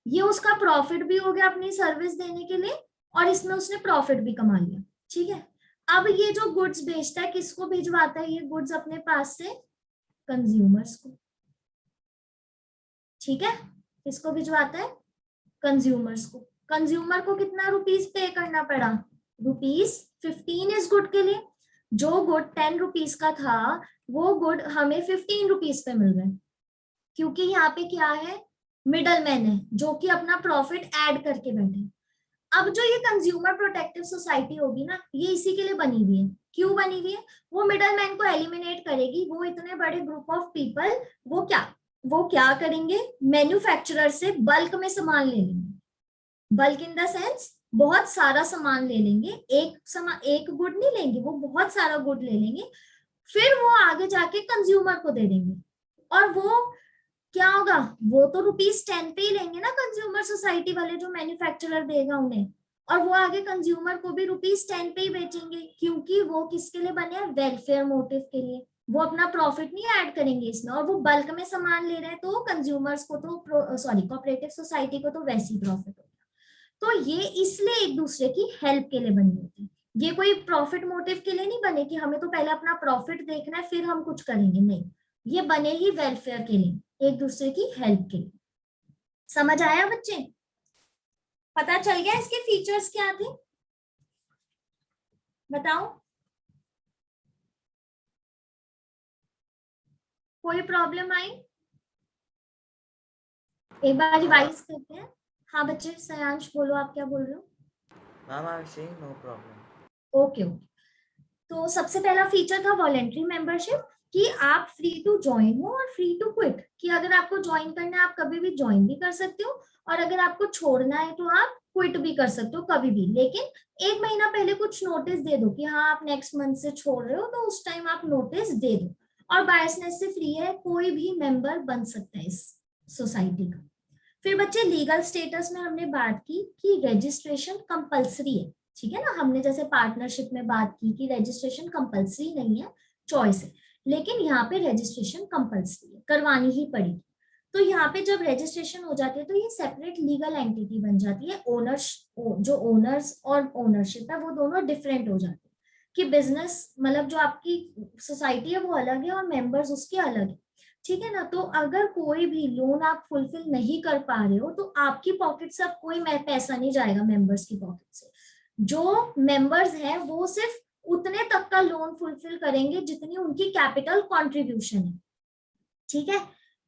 ये उसका प्रॉफिट भी हो गया अपनी सर्विस देने के लिए, और इसमें उसने प्रॉफिट भी कमा लिया। ठीक है, अब ये जो गुड्स बेचता है किसको भिजवाता है ये गुड्स अपने पास से? कंज्यूमर्स को। ठीक है, किसको भिजवाता है? कंज्यूमर्स को। कंज्यूमर को कितना रुपीस पे करना पड़ा? ₹15 इस गुड के लिए। जो गुड 10 रुपीस का था वो गुड हमें 15 रुपीस पे मिल रहा है, क्योंकि यहाँ पे क्या है? मिडल मैन है जो कि अपना प्रॉफिट ऐड करके बैठे। अब जो ये कंज्यूमर प्रोटेक्टिव सोसाइटी होगी ना, ये इसी के लिए बनी हुई है। क्यों बनी हुई है? वो मिडल मैन को एलिमिनेट करेगी। वो इतने बड़े ग्रुप ऑफ पीपल वो क्या करेंगे? मैन्युफैक्चरर से बल्क में सामान ले लेंगे। बल्क इन द सेंस बहुत सारा सामान ले लेंगे। एक गुड नहीं लेंगे, वो बहुत सारा गुड ले लेंगे। फिर वो आगे जाके कंज्यूमर को दे देंगे। और वो क्या होगा? वो तो ₹10 पे ही लेंगे ना कंज्यूमर सोसाइटी वाले, जो मैन्युफैक्चरर देगा उन्हें। और वो आगे कंज्यूमर को भी ₹10 पे ही बेचेंगे, क्योंकि वो किसके लिए बने हैं? वेलफेयर मोटिव के लिए। वो अपना प्रॉफिट नहीं ऐड करेंगे इसमें, और वो बल्क में सामान ले रहे हैं तो कंज्यूमर्स को तो कोऑपरेटिव सोसाइटी को तो वैसी प्रॉफिट होगा। तो ये इसलिए एक दूसरे की हेल्प के लिए बनी होती है। ये कोई प्रॉफिट मोटिव के लिए नहीं बने कि हमें तो पहले अपना प्रॉफिट देखना है फिर हम कुछ करेंगे, नहीं। ये बने ही वेलफेयर के लिए, एक दूसरे की हेल्प के लिए। समझ आया बच्चे? पता चल गया इसके फीचर्स क्या थे? बताओ, कोई प्रॉब्लम आई? एक बार रिवाइज करते हैं। हाँ बच्चे, सयांश बोलो, आप क्या बोल रहे हो? Ma'am I am saying no problem. Okay okay. तो सबसे पहला फीचर था वॉलेंट्री मेंबरशिप, कि आप फ्री टू ज्वाइन हो और फ्री टू क्विट, कि अगर आपको ज्वाइन करना है आप कभी भी ज्वाइन भी कर सकते हो, और अगर आपको छोड़ना है तो आप क्विट भी कर सकते हो कभी भी। लेकिन 1 महीना पहले कुछ नोटिस दे दो कि हाँ आप नेक्स्ट मंथ से छोड़ रहे हो, तो उस टाइम आप नोटिस दे दो। और बायसनेस से फ्री है, कोई भी मेंबर बन सकता है इस सोसाइटी का। फिर बच्चे लीगल स्टेटस में हमने बात की कि रजिस्ट्रेशन कंपलसरी है। ठीक है ना, हमने जैसे पार्टनरशिप में बात की कि रजिस्ट्रेशन कंपलसरी नहीं है, चॉइस है। लेकिन यहाँ पे रजिस्ट्रेशन कंपलसरी है, करवानी ही पड़ेगी। तो यहाँ पे जब रजिस्ट्रेशन हो जाती है तो ये सेपरेट लीगल एंटिटी बन जाती है। जो ओनर्स और ओनरशिप है वो दोनों डिफरेंट हो जाते हैं, कि बिजनेस मतलब जो आपकी सोसाइटी है वो अलग है और मेंबर्स उसके अलग है। ठीक है ना, तो अगर कोई भी लोन आप फुलफिल नहीं कर पा रहे हो तो आपकी पॉकेट से अब कोई पैसा नहीं जाएगा मेंबर्स की पॉकेट से। जो मेंबर्स हैं वो सिर्फ उतने तक का लोन फुलफिल करेंगे जितनी उनकी कैपिटल कंट्रीब्यूशन है। ठीक है,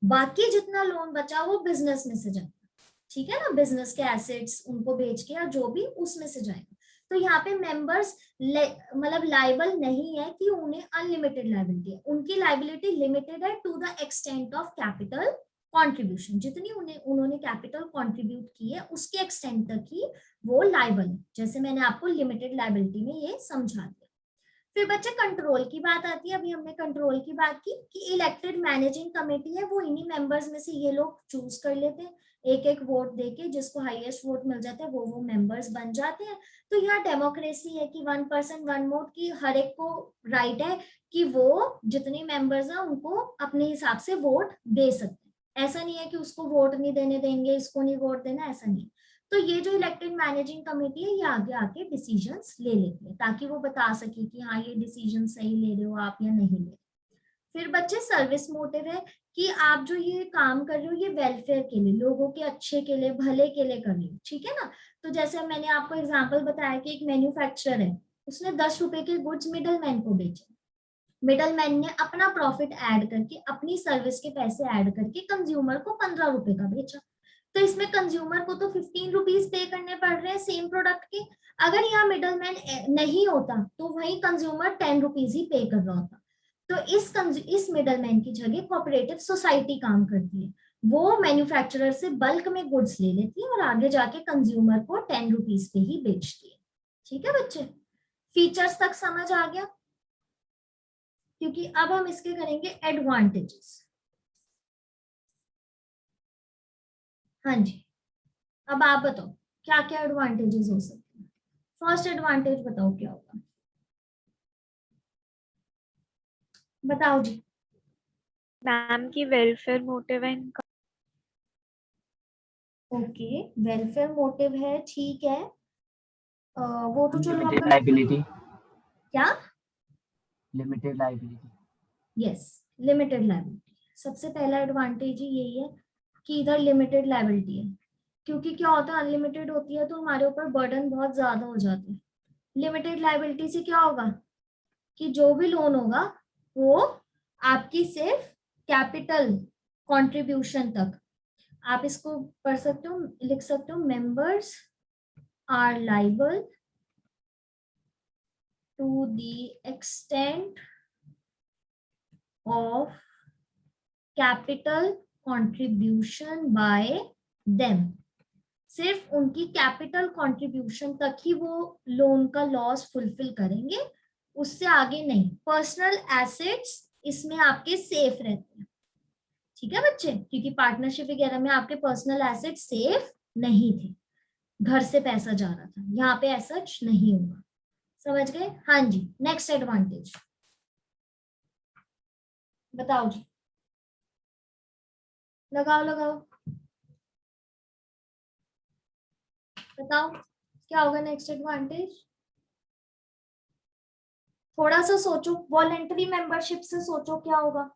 बाकी जितना लोन बचा वो बिजनेस में से जाएगा। ठीक है ना, बिजनेस के एसेट्स उनको बेच के या जो भी उसमें से जाएगा। तो यहाँ पे मेंबर्स मतलब लाइबल नहीं है कि उन्हें अनलिमिटेड लाइबिलिटी है। उनकी लाइबिलिटी लिमिटेड है to the extent of capital contribution. जितनी उन्होंने कैपिटल कंट्रीब्यूट की है उसके एक्सटेंट तक ही वो लाइबल है, जैसे मैंने आपको लिमिटेड लाइबिलिटी में ये समझा दिया। फिर बच्चे कंट्रोल की बात आती है। अभी हमने कंट्रोल की बात की कि इलेक्टेड मैनेजिंग कमेटी है, वो इन्हीं मेंबर्स में से ये लोग चूज कर लेते हैं। एक एक वोट देके जिसको हाईएस्ट वोट मिल जाते हैं वो मेंबर्स बन जाते हैं। तो यहाँ डेमोक्रेसी है कि 1 पर्सन 1 वोट की हर एक को राइट है कि वो जितने मेंबर्स हैं उनको अपने हिसाब से वोट दे सकते हैं। ऐसा नहीं है कि उसको वोट नहीं देने देंगे, इसको नहीं वोट देना, ऐसा नहीं। तो ये जो इलेक्टेड मैनेजिंग कमेटी है ये आगे आके डिसीजंस ले लेती है, ताकि वो बता सके कि हाँ ये डिसीजन सही ले रहे हो आप या नहीं ले रहे। फिर बच्चे सर्विस मोटिव है, कि आप जो ये काम कर रहे हो ये वेलफेयर के लिए, लोगों के अच्छे के लिए, भले के लिए कर रहे हो। ठीक है ना, तो जैसे मैंने आपको एग्जाम्पल बताया कि एक मैन्युफैक्चरर है, उसने 10 रुपए के गुड्स मिडल मैन को बेचे। मिडल मैन ने अपना प्रॉफिट ऐड करके, अपनी सर्विस के पैसे ऐड करके कंज्यूमर को 15 रुपए का बेचा। तो इसमें कंज्यूमर को तो 15 रुपीज पे करने पड़ रहे हैं सेम प्रोडक्ट के। अगर यहाँ मिडल मैन नहीं होता तो वही कंज्यूमर 10 रुपीज ही पे कर रहा होता। तो इस मिडल मैन की जगह कोऑपरेटिव सोसाइटी काम करती है। वो मैन्युफैक्चरर से बल्क में गुड्स ले लेती है और आगे जाके कंज्यूमर को 10 रुपीज पे ही बेचती है। ठीक है बच्चे, फीचर्स तक समझ आ गया? क्योंकि अब हम इसके करेंगे एडवांटेजेस। हाँ जी, अब आप बताओ क्या क्या एडवांटेजेस हो सकते हैं। फर्स्ट एडवांटेज बताओ क्या होगा, बताओ जी। मैम की वेलफेयर मोटिव है इनका। ओके, वेलफेयर मोटिव है, ठीक है। वो तो चलो लिमिटेड आपका लाइबिलिटी, क्या, limited liability. Yes, limited liability. सबसे पहला एडवांटेज ही यही है कि इधर लिमिटेड लायबिलिटी है, क्योंकि क्या होता है अनलिमिटेड होती है तो हमारे ऊपर बर्डन बहुत ज्यादा हो जाते हैं। लिमिटेड लायबिलिटी से क्या होगा कि जो भी लोन होगा वो आपकी सिर्फ कैपिटल कंट्रीब्यूशन तक, आप इसको पढ़ सकते हो, लिख सकते हो, members are liable to the extent of capital contribution by them. सिर्फ उनकी कैपिटल कंट्रीब्यूशन तक ही वो लोन का लॉस फुलफिल करेंगे, उससे आगे नहीं। पर्सनल एसेट्स इसमें आपके सेफ रहते हैं, ठीक है बच्चे, क्योंकि पार्टनरशिप वगैरह में आपके पर्सनल एसेट सेफ नहीं थे, घर से पैसा जा रहा था, यहाँ पे ऐसा नहीं होगा। समझ गए? हाँ जी, नेक्स्ट एडवांटेज बताओ जी, लगाओ लगाओ, बताओ क्या होगा नेक्स्ट एडवांटेज। थोड़ा सा सोचो, वॉलेंटरी मेंबरशिप से सोचो क्या होगा।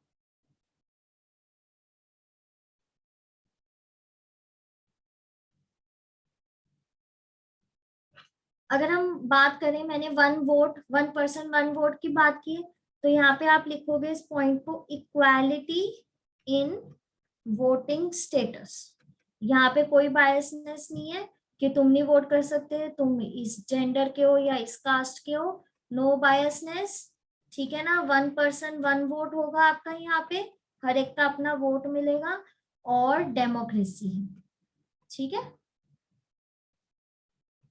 अगर हम बात करें, मैंने 1 वोट 1 पर्सन 1 वोट की बात की है, तो यहाँ पे आप लिखोगे इस पॉइंट को, इक्वालिटी इन वोटिंग स्टेटस। यहाँ पे कोई बायसनेस नहीं है कि तुम नहीं वोट कर सकते, तुम इस जेंडर के हो या इस कास्ट के हो, नो बायसनेस, ठीक है ना। 1 पर्सन 1 वोट होगा आपका, यहाँ पे हर एक का अपना वोट मिलेगा, और डेमोक्रेसी है, ठीक है,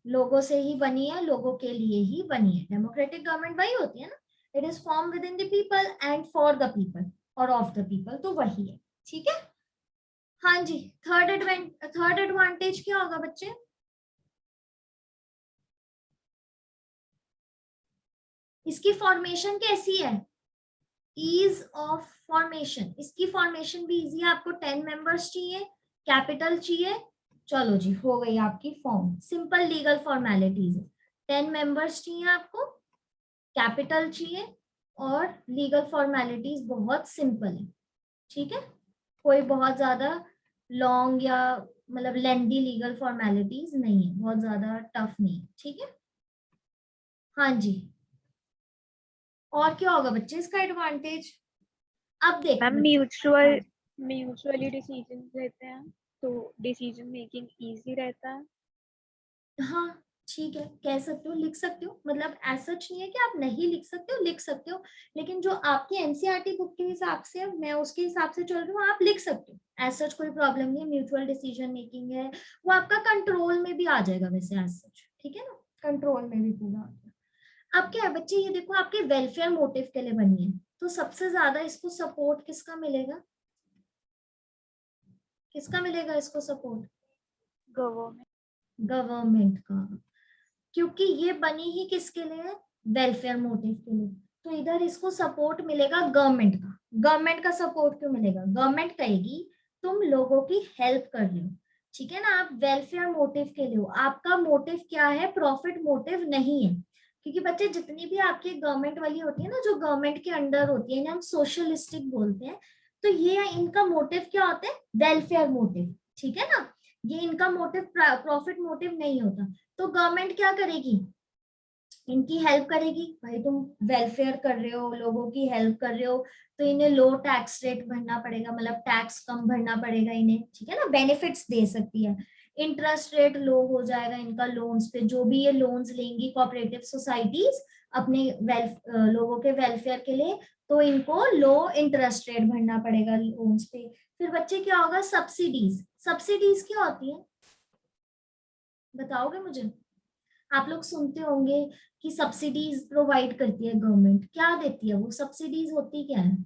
लोगों से ही बनी है, लोगों के लिए ही बनी है। डेमोक्रेटिक गवर्नमेंट वही होती है ना, it is form with in the people and for the people और ऑफ द पीपल, तो वही है, ठीक है। हाँ जी, थर्ड एडवांटेज क्या होगा बच्चे? इसकी फॉर्मेशन कैसी है? ईज ऑफ फॉर्मेशन, इसकी फॉर्मेशन भी इजी है। आपको 10 मेंबर्स चाहिए, कैपिटल चाहिए, चलो जी हो गई आपकी फॉर्म। सिंपल लीगल फॉर्मेलिटीज है, 10 मेंबर्स चाहिए आपको, कैपिटल चाहिए, और लीगल फॉर्मेलिटीज बहुत सिंपल है, ठीक है, कोई बहुत ज्यादा लॉन्ग या मतलब लेंदी लीगल फॉर्मेलिटीज नहीं है, बहुत ज्यादा टफ नहीं है, ठीक है। हाँ जी, और क्या होगा बच्चे इसका एडवांटेज? अब देखो मैम बच्चे, हाँ, म्यूचुअली डिसीजन लेते हैं तो डिसीजन मेकिंग इजी रहता है। हाँ ठीक है, कह सकते हो, लिख सकते हो, मतलब ऐसा नहीं है कि आप नहीं लिख सकते हो, लिख सकते हो, लेकिन जो आपकी एनसीईआरटी बुक के हिसाब से, मैं उसके हिसाब से चल रही हूँ, आप लिख सकते हो, ऐसा कोई प्रॉब्लम नहीं है। म्यूचुअल डिसीजन मेकिंग है, वो आपका कंट्रोल में भी आ जाएगा वैसे एज सच, ठीक है ना, कंट्रोल में भी पूरा आ जाएगा। अब क्या है बच्चे, ये देखो आपके वेलफेयर मोटिव के लिए बनी है, तो सबसे ज्यादा इसको सपोर्ट किसका मिलेगा, किसका मिलेगा इसको सपोर्ट? गवर्नमेंट का, क्योंकि ये बनी ही किसके लिए? वेलफेयर मोटिव के लिए, तो इधर इसको सपोर्ट मिलेगा गवर्नमेंट का। गवर्नमेंट का सपोर्ट क्यों मिलेगा? गवर्नमेंट कहेगी तुम लोगों की हेल्प कर रहे हो, ठीक है ना, आप वेलफेयर मोटिव के लिए हो, आपका मोटिव क्या है? प्रॉफिट मोटिव नहीं है, क्योंकि बच्चे जितनी भी आपकी गवर्नमेंट वाली होती है ना, जो गवर्नमेंट के अंडर होती है, हम सोशलिस्टिक बोलते हैं, तो ये इनका मोटिव क्या होता है? वेलफेयर मोटिव, ठीक है ना, ये इनका मोटिव प्रॉफिट मोटिव नहीं होता। तो गवर्नमेंट क्या करेगी? इनकी हेल्प करेगी, भाई तुम वेलफेयर कर रहे हो, लोगों की हेल्प कर रहे हो, तो इन्हें लो टैक्स रेट भरना पड़ेगा, मतलब टैक्स कम भरना पड़ेगा इन्हें, ठीक है ना, बेनिफिट्स दे सकती है। इंटरेस्ट रेट लो हो जाएगा इनका लोन्स पे, जो भी ये लोन्स लेंगी कोऑपरेटिव सोसाइटीज अपने लोगों के वेलफेयर के लिए, तो इनको लो इंटरेस्ट रेट भरना पड़ेगा लोन्स पे। फिर बच्चे क्या होगा? सब्सिडीज। सब्सिडीज क्या होती है बताओगे मुझे? आप लोग सुनते होंगे कि सब्सिडीज प्रोवाइड करती है गवर्नमेंट, क्या देती है वो? सब्सिडीज होती क्या है?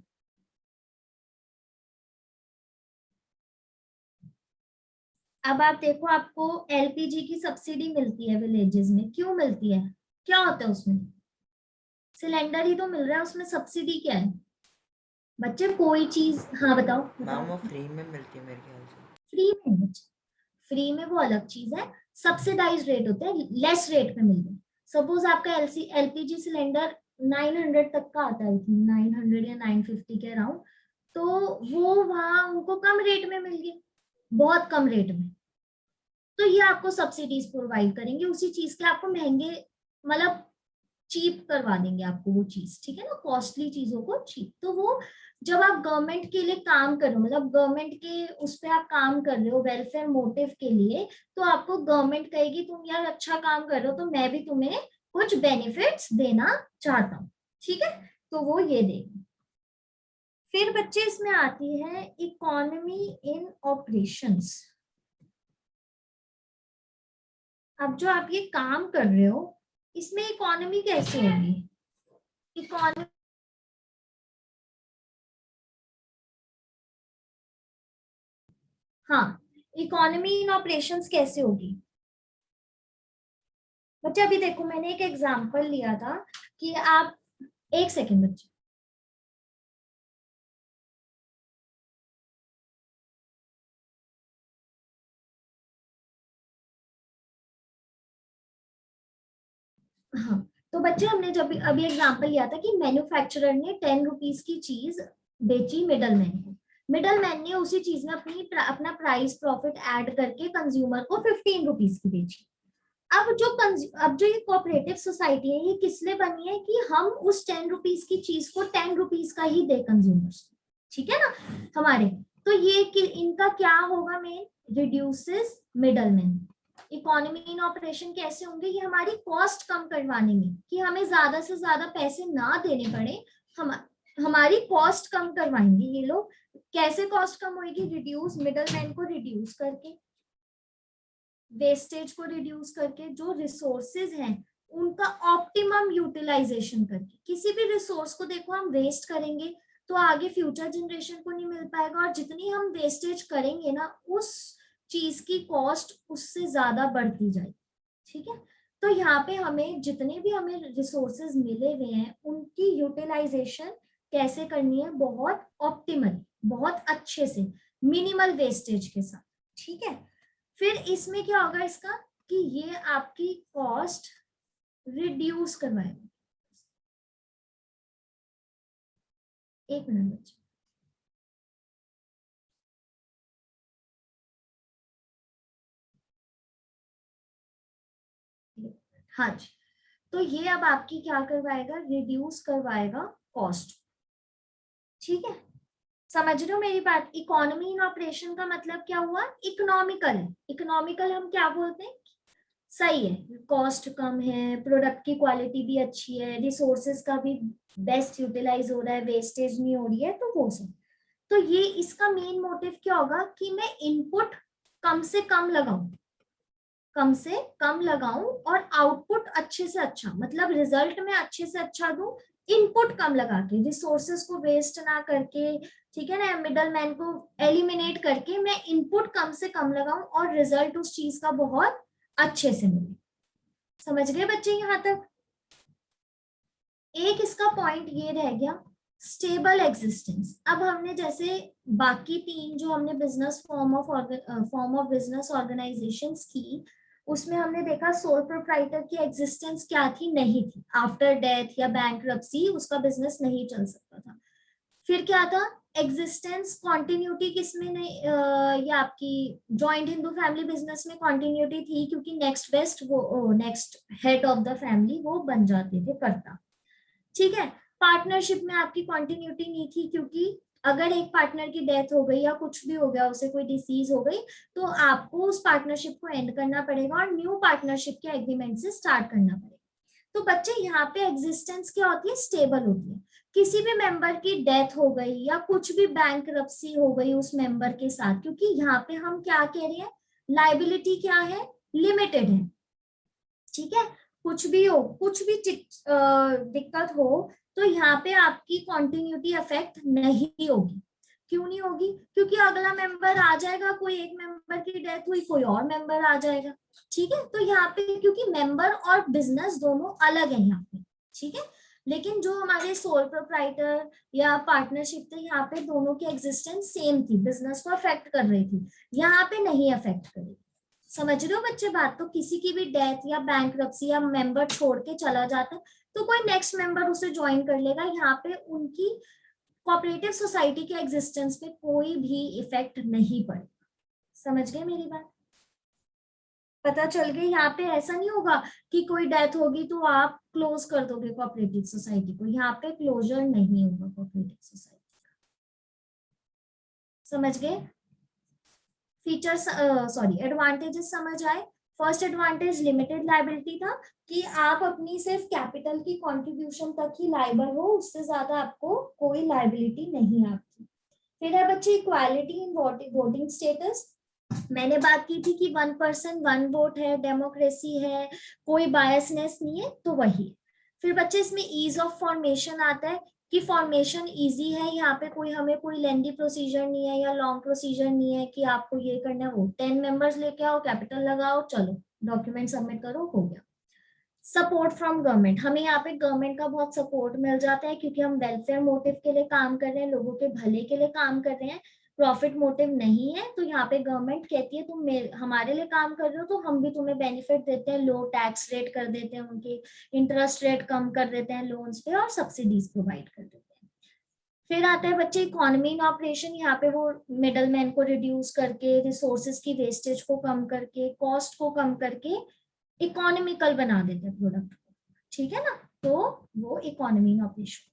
अब आप देखो, आपको एलपीजी की सब्सिडी मिलती है विलेजेस में, क्यों मिलती है? क्या होता है उसमें? सिलेंडर ही तो मिल रहा है, उसमें सब्सिडी क्या है बच्चे? कोई चीज, हाँ बताओ मैम वो बताओ। फ्री में मिलती है मेरे ख्याल से। फ्री में बच्चे, फ्री में वो अलग चीज है, सब्सिडाइज रेट होते हैं, लेस रेट पे मिलते हैं। सपोज आपका एलपीजी सिलेंडर 900 तक का आता है, 900 या 950 के अराउंड, तो वो वहां उनको कम रेट में मिल गया, बहुत कम रेट में। तो ये आपको सब्सिडीज प्रोवाइड करेंगे उसी चीज के, आपको महंगे मतलब चीप करवा देंगे आपको वो चीज, ठीक है ना, कॉस्टली चीजों को चीप। तो वो जब आप गवर्नमेंट के लिए काम कर रहे हो, मतलब गवर्नमेंट के उस पर आप काम कर रहे हो वेलफेयर मोटिव के लिए, तो आपको गवर्नमेंट कहेगी तुम यार अच्छा काम कर रहे हो तो मैं भी तुम्हें कुछ बेनिफिट्स देना चाहता हूँ, ठीक है, तो वो ये देगी। फिर बच्चे इसमें आती है इकोनॉमी इन ऑपरेशंस। अब जो आप ये काम कर रहे हो इसमें इकोनॉमी कैसे होगी, इकोनॉमी हाँ, इकोनॉमी इन ऑपरेशंस कैसे होगी बच्चे? अभी देखो मैंने एक एग्जांपल लिया था कि आप, एक सेकेंड बच्चे, हाँ, तो बच्चे हमने जब अभी एग्जांपल लिया था कि मैन्युफैक्चरर ने 10 रुपीज की चीज बेची मिडलमैन को, मिडलमैन ने उसी चीज में अपना प्राइस प्रॉफिट ऐड करके कंज्यूमर को 15 रुपीज की बेची। अब जो ये कोऑपरेटिव सोसाइटी है ये किस लिए बनी है कि हम उस 10 रुपीज की चीज को 10 रुपीज का ही दे कंज्यूमर्स को, ठीक है ना हमारे। तो ये इनका क्या होगा, main reduces middleman. Economy in operation कैसे होंगे, ये हमारी कॉस्ट कम करवाने में, कि हमें ज्यादा से ज्यादा पैसे ना देने पड़े, हमारी कॉस्ट कम करवाएंगे ये लोग। कैसे कॉस्ट कम होगी, रिड्यूस मिडलमैन को रिड्यूस करके, वेस्टेज को रिड्यूस करके, जो रिसोर्सेज हैं उनका ऑप्टिमम यूटिलाइजेशन करके। किसी भी रिसोर्स को देखो हम वेस्ट करेंगे तो आगे फ्यूचर जनरेशन को नहीं मिल पाएगा, और जितनी हम वेस्टेज करेंगे ना उस चीज की कॉस्ट उससे ज्यादा बढ़ती जाएगी, ठीक है। तो यहाँ पे हमें जितने भी हमें रिसोर्सेज मिले हुए हैं उनकी यूटिलाइजेशन कैसे करनी है, बहुत ऑप्टिमल, बहुत अच्छे से, मिनिमल वेस्टेज के साथ, ठीक है। फिर इसमें क्या होगा इसका कि ये आपकी कॉस्ट रिड्यूस करवाएगा। एक मिनट बच्चे, हाँ जी, तो ये अब आपकी क्या करवाएगा, रिड्यूस करवाएगा कॉस्ट, ठीक है। समझ रहे हो मेरी बात? इकोनॉमी इन ऑपरेशन का मतलब क्या हुआ, इकोनॉमिकल। इकोनॉमिकल हम क्या बोलते हैं, सही है, कॉस्ट कम है, प्रोडक्ट की क्वालिटी भी अच्छी है, रिसोर्सेज का भी बेस्ट यूटिलाइज हो रहा है, वेस्टेज नहीं हो रही है, तो वो सब। तो ये इसका मेन मोटिव क्या होगा कि मैं इनपुट कम से कम लगाऊं, कम से कम लगाऊं और आउटपुट अच्छे से अच्छा, मतलब रिजल्ट में अच्छे से अच्छा दूं, इनपुट कम लगा के, रिसोर्सेज को वेस्ट ना करके, ठीक है ना, मिडल मैन को एलिमिनेट करके मैं इनपुट कम से कम लगाऊं और रिजल्ट उस चीज का बहुत अच्छे से मिले। समझ गए बच्चे यहाँ तक? एक इसका पॉइंट ये रह गया स्टेबल एग्जिस्टेंस। अब हमने जैसे बाकी तीन जो हमने business form of business organisations की, उसमें हमने देखा सोल प्रोप्राइटर की एग्जिस्टेंस क्या थी, नहीं थी, आफ्टर डेथ या बैंकरप्सी उसका बिजनेस नहीं चल सकता था। फिर क्या था, एग्जिस्टेंस कॉन्टिन्यूटी किसमें नहीं, ये आपकी जॉइंट हिंदू फैमिली बिजनेस में कॉन्टिन्यूटी थी, क्योंकि नेक्स्ट बेस्ट वो next head of the family वो बन जाते थे कर्ता, ठीक है। पार्टनरशिप में आपकी कॉन्टिन्यूटी नहीं थी, क्योंकि अगर एक पार्टनर की डेथ हो गई या कुछ भी हो गया, उसे कोई डिसीज हो गई, तो आपको उस पार्टनरशिप को एंड करना पड़ेगा और न्यू पार्टनरशिप के एग्रीमेंट से स्टार्ट करना पड़ेगा। तो बच्चे यहाँ पे एग्जिस्टेंस क्या होती है, स्टेबल होती है। किसी भी मेंबर की डेथ हो गई या कुछ भी बैंकरप्सी हो गई उस मेंबर के साथ, क्योंकि यहाँ पे हम क्या कह रहे हैं, लाइबिलिटी क्या है, लिमिटेड है, ठीक है। कुछ भी हो, कुछ भी दिक्कत हो, तो यहाँ पे आपकी कॉन्टिन्यूटी अफेक्ट नहीं होगी। क्यों नहीं होगी, क्योंकि अगला मेंबर आ जाएगा, कोई एक मेंबर की डेथ हुई कोई और मेंबर आ जाएगा, ठीक है। तो यहाँ पे क्योंकि मेंबर और बिजनेस दोनों अलग है यहाँ पे, ठीक है। लेकिन जो हमारे सोल प्रोप्राइटर या पार्टनरशिप थे, यहाँ पे दोनों की एग्जिस्टेंस सेम थी, बिजनेस को अफेक्ट कर रही थी, यहाँ पे नहीं अफेक्ट करेगी, समझ रहे हो बच्चे बात? तो किसी की भी डेथ या बैंकरप्सी या मेंबर छोड़ के चला जाता है तो कोई नेक्स्ट मेंबर उसे ज्वाइन कर लेगा। यहाँ पे उनकी कोऑपरेटिव सोसाइटी के एग्जिस्टेंस पे कोई भी इफेक्ट नहीं पड़ेगा। समझ गए मेरी बात? पता चल गई? यहाँ पे ऐसा नहीं होगा कि कोई डेथ होगी तो आप क्लोज कर दोगे कोऑपरेटिव सोसाइटी को। यहाँ पे क्लोजर नहीं होगा कोऑपरेटिव सोसाइटी का। समझ गए? फीचर्स सॉरी एडवांटेजेस समझ आए? फर्स्ट एडवांटेज लिमिटेड लायबिलिटी था कि आप अपनी सिर्फ कैपिटल की कंट्रीब्यूशन तक ही लायबल हो, उससे ज्यादा आपको कोई लायबिलिटी नहीं आपकी। फिर है बच्चे इक्वालिटी इन वोटिंग स्टेटस। मैंने बात की थी कि 1 पर्सन 1 वोट है, डेमोक्रेसी है, कोई बायसनेस नहीं है, तो वही। फिर बच्चे इसमें ईज ऑफ फॉर्मेशन आता है कि फॉर्मेशन इजी है। यहाँ पे हमें कोई लेंदी प्रोसीजर नहीं है या लॉन्ग प्रोसीजर नहीं है कि आपको ये करना है वो। 10 मेंबर्स लेके आओ, कैपिटल लगाओ, चलो डॉक्यूमेंट सबमिट करो, हो गया। सपोर्ट फ्रॉम गवर्नमेंट, हमें यहाँ पे गवर्नमेंट का बहुत सपोर्ट मिल जाता है क्योंकि हम वेलफेयर मोटिव के लिए काम कर रहे हैं, लोगों के भले के लिए काम कर रहे हैं, प्रॉफिट मोटिव नहीं है। तो यहाँ पे गवर्नमेंट कहती है तुम हमारे लिए काम कर रहे हो तो हम भी तुम्हें बेनिफिट देते हैं, लो टैक्स रेट कर देते हैं, उनकी इंटरेस्ट रेट कम कर देते हैं लोन्स पे और सब्सिडीज प्रोवाइड कर देते हैं। फिर आता है बच्चे इकोनॉमी इन ऑपरेशन। यहाँ पे वो मिडल मैन को रिड्यूस करके, रिसोर्सेज की वेस्टेज को कम करके, कॉस्ट को कम करके इकोनॉमिकल बना देते हैं प्रोडक्ट को। ठीक है ना? तो वो economy in operation.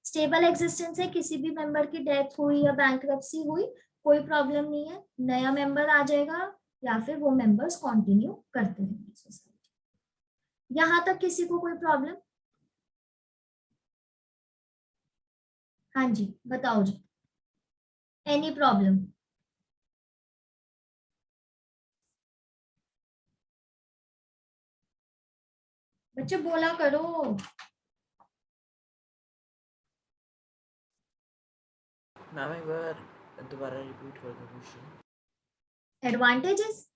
Stable existence है, किसी भी मेंबर की डेथ हुई या बैंकरप्सी हुई कोई प्रॉब्लम नहीं है, नया मेंबर आ जाएगा या फिर वो मेंबर्स कंटिन्यू करते रहेंगे सोसाइटी। यहां तक किसी को कोई प्रॉब्लम? हाँ जी बताओ जी, एनी प्रॉब्लम? बच्चे बोला करो। मैम एक बार दोबारा रिपीट कर दो क्वेश्चन। एडवांटेजेस?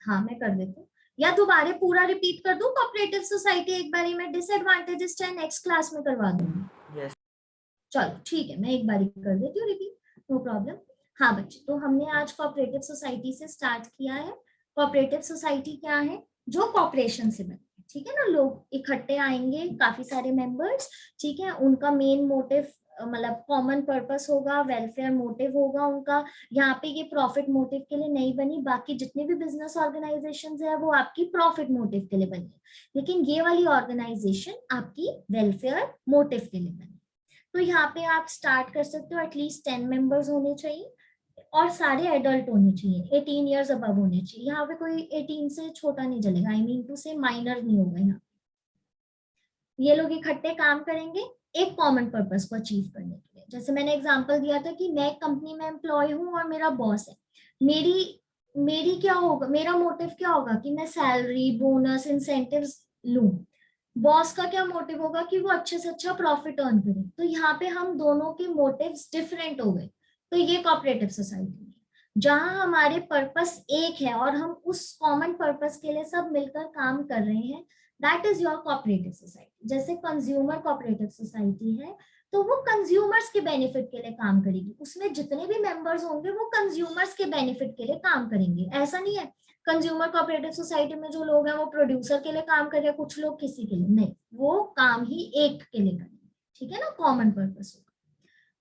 हाँ मैं कर देती हूँ, या दोबारा पूरा रिपीट कर दूं कोऑपरेटिव सोसाइटी एक बारी में? डिसएडवांटेजेस चाहे नेक्स्ट क्लास में करवा दूंगी। यस चलो ठीक है, मैं एक बारी कर देती हूँ रिपीट, नो प्रॉब्लम। हाँ बच्चे, तो हमने आज कोऑपरेटिव सोसाइटी से स्टार्ट किया है। कोऑपरेटिव सोसाइटी क्या है? जो कॉपरेशन से बनती है। ठीक है ना? लोग इकट्ठे आएंगे, काफी सारे मेंबर्स, ठीक है, उनका मेन मोटिव मतलब कॉमन पर्पस होगा, वेलफेयर मोटिव होगा उनका। यहाँ पे ये प्रॉफिट मोटिव के लिए नहीं बनी, बाकी जितने भी बिजनेस ऑर्गेनाइजेशंस है वो आपकी प्रॉफिट मोटिव के लिए बनी, लेकिन ये वाली ऑर्गेनाइजेशन आपकी वेलफेयर मोटिव के लिए बनी। तो यहाँ पे आप स्टार्ट कर सकते हो, एटलीस्ट 10 मेंबर्स होने चाहिए और सारे एडल्ट होने चाहिए, 18 इयर्स अबव होने चाहिए। यहाँ पे कोई 18 से छोटा नहीं चलेगा, आई मीन टू से माइनर नहीं होगा यहाँ। ये लोग इकट्ठे काम करेंगे एक कॉमन पर्पस को अचीव करने के लिए। जैसे मैंने एग्जांपल दिया था कि मैं कंपनी में एम्प्लॉय हूँ और मेरा बॉस है, मेरी क्या होगा, मेरा मोटिव क्या होगा कि मैं सैलरी, बोनस, इंसेंटिव्स लूं। बॉस का क्या मोटिव होगा कि वो अच्छे से अच्छा प्रॉफिट अर्न करे। तो यहाँ पे हम दोनों के मोटिव्स डिफरेंट हो गए। तो ये कोऑपरेटिव सोसाइटी है जहां हमारे पर्पस एक है और हम उस कॉमन पर्पस के लिए सब मिलकर काम कर रहे हैं, that is your cooperative society. जैसे कंज्यूमर कोऑपरेटिव सोसाइटी है तो वो कंज्यूमर्स के बेनिफिट के लिए काम करेगी, उसमें जितने भी मेंबर्स होंगे वो कंज्यूमर्स के बेनिफिट के लिए काम करेंगे। ऐसा नहीं है कंज्यूमर कोऑपरेटिव सोसाइटी में जो लोग हैं वो प्रोड्यूसर के लिए काम कर रहे हैं, कुछ लोग किसी के लिए नहीं, वो काम ही एक के लिए करेंगे। ठीक है ना? कॉमन पर्पस होगा।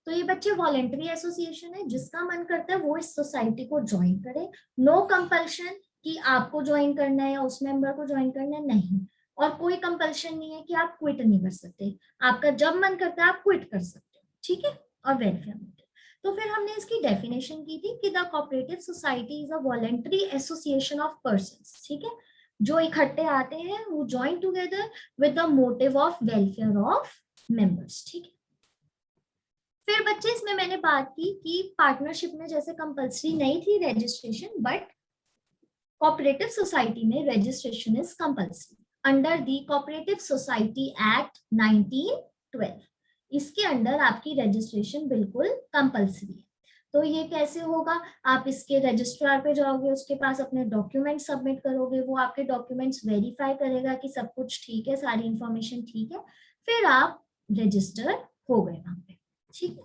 तो ये बच्चे वॉलेंटरी एसोसिएशन है, जिसका मन करता है वो इस सोसाइटी को ज्वाइन करे। नो कंपल्शन कि आपको ज्वाइन करना है या उस मेंबर को ज्वाइन करना है, नहीं। और कोई कंपल्शन नहीं है कि आप क्विट नहीं कर सकते, आपका जब मन करता है आप क्विट कर सकते हो। ठीक है? और वेलफेयर मोटिव। तो फिर हमने इसकी डेफिनेशन की थी कि the cooperative society is a voluntary association of persons. ठीक है? जो इकट्ठे आते हैं वो join together with the motive of welfare of members. ठीक है? फिर बच्चे इसमें मैंने बात की कि पार्टनरशिप में जैसे कंपल्सरी नहीं थी रजिस्ट्रेशन, बट कोऑपरेटिव सोसाइटी में registration is compulsory under the cooperative society act 1912। इसके अंडर आपकी रजिस्ट्रेशन बिल्कुल कंपल्सरी है। तो ये कैसे होगा? आप इसके रजिस्ट्रार पे जाओगे, उसके पास अपने डॉक्यूमेंट सबमिट करोगे, वो आपके डॉक्यूमेंट्स वेरीफाई करेगा कि सब कुछ ठीक है, सारी इंफॉर्मेशन ठीक है, फिर आप रजिस्टर हो गए वहां पे। ठीक है?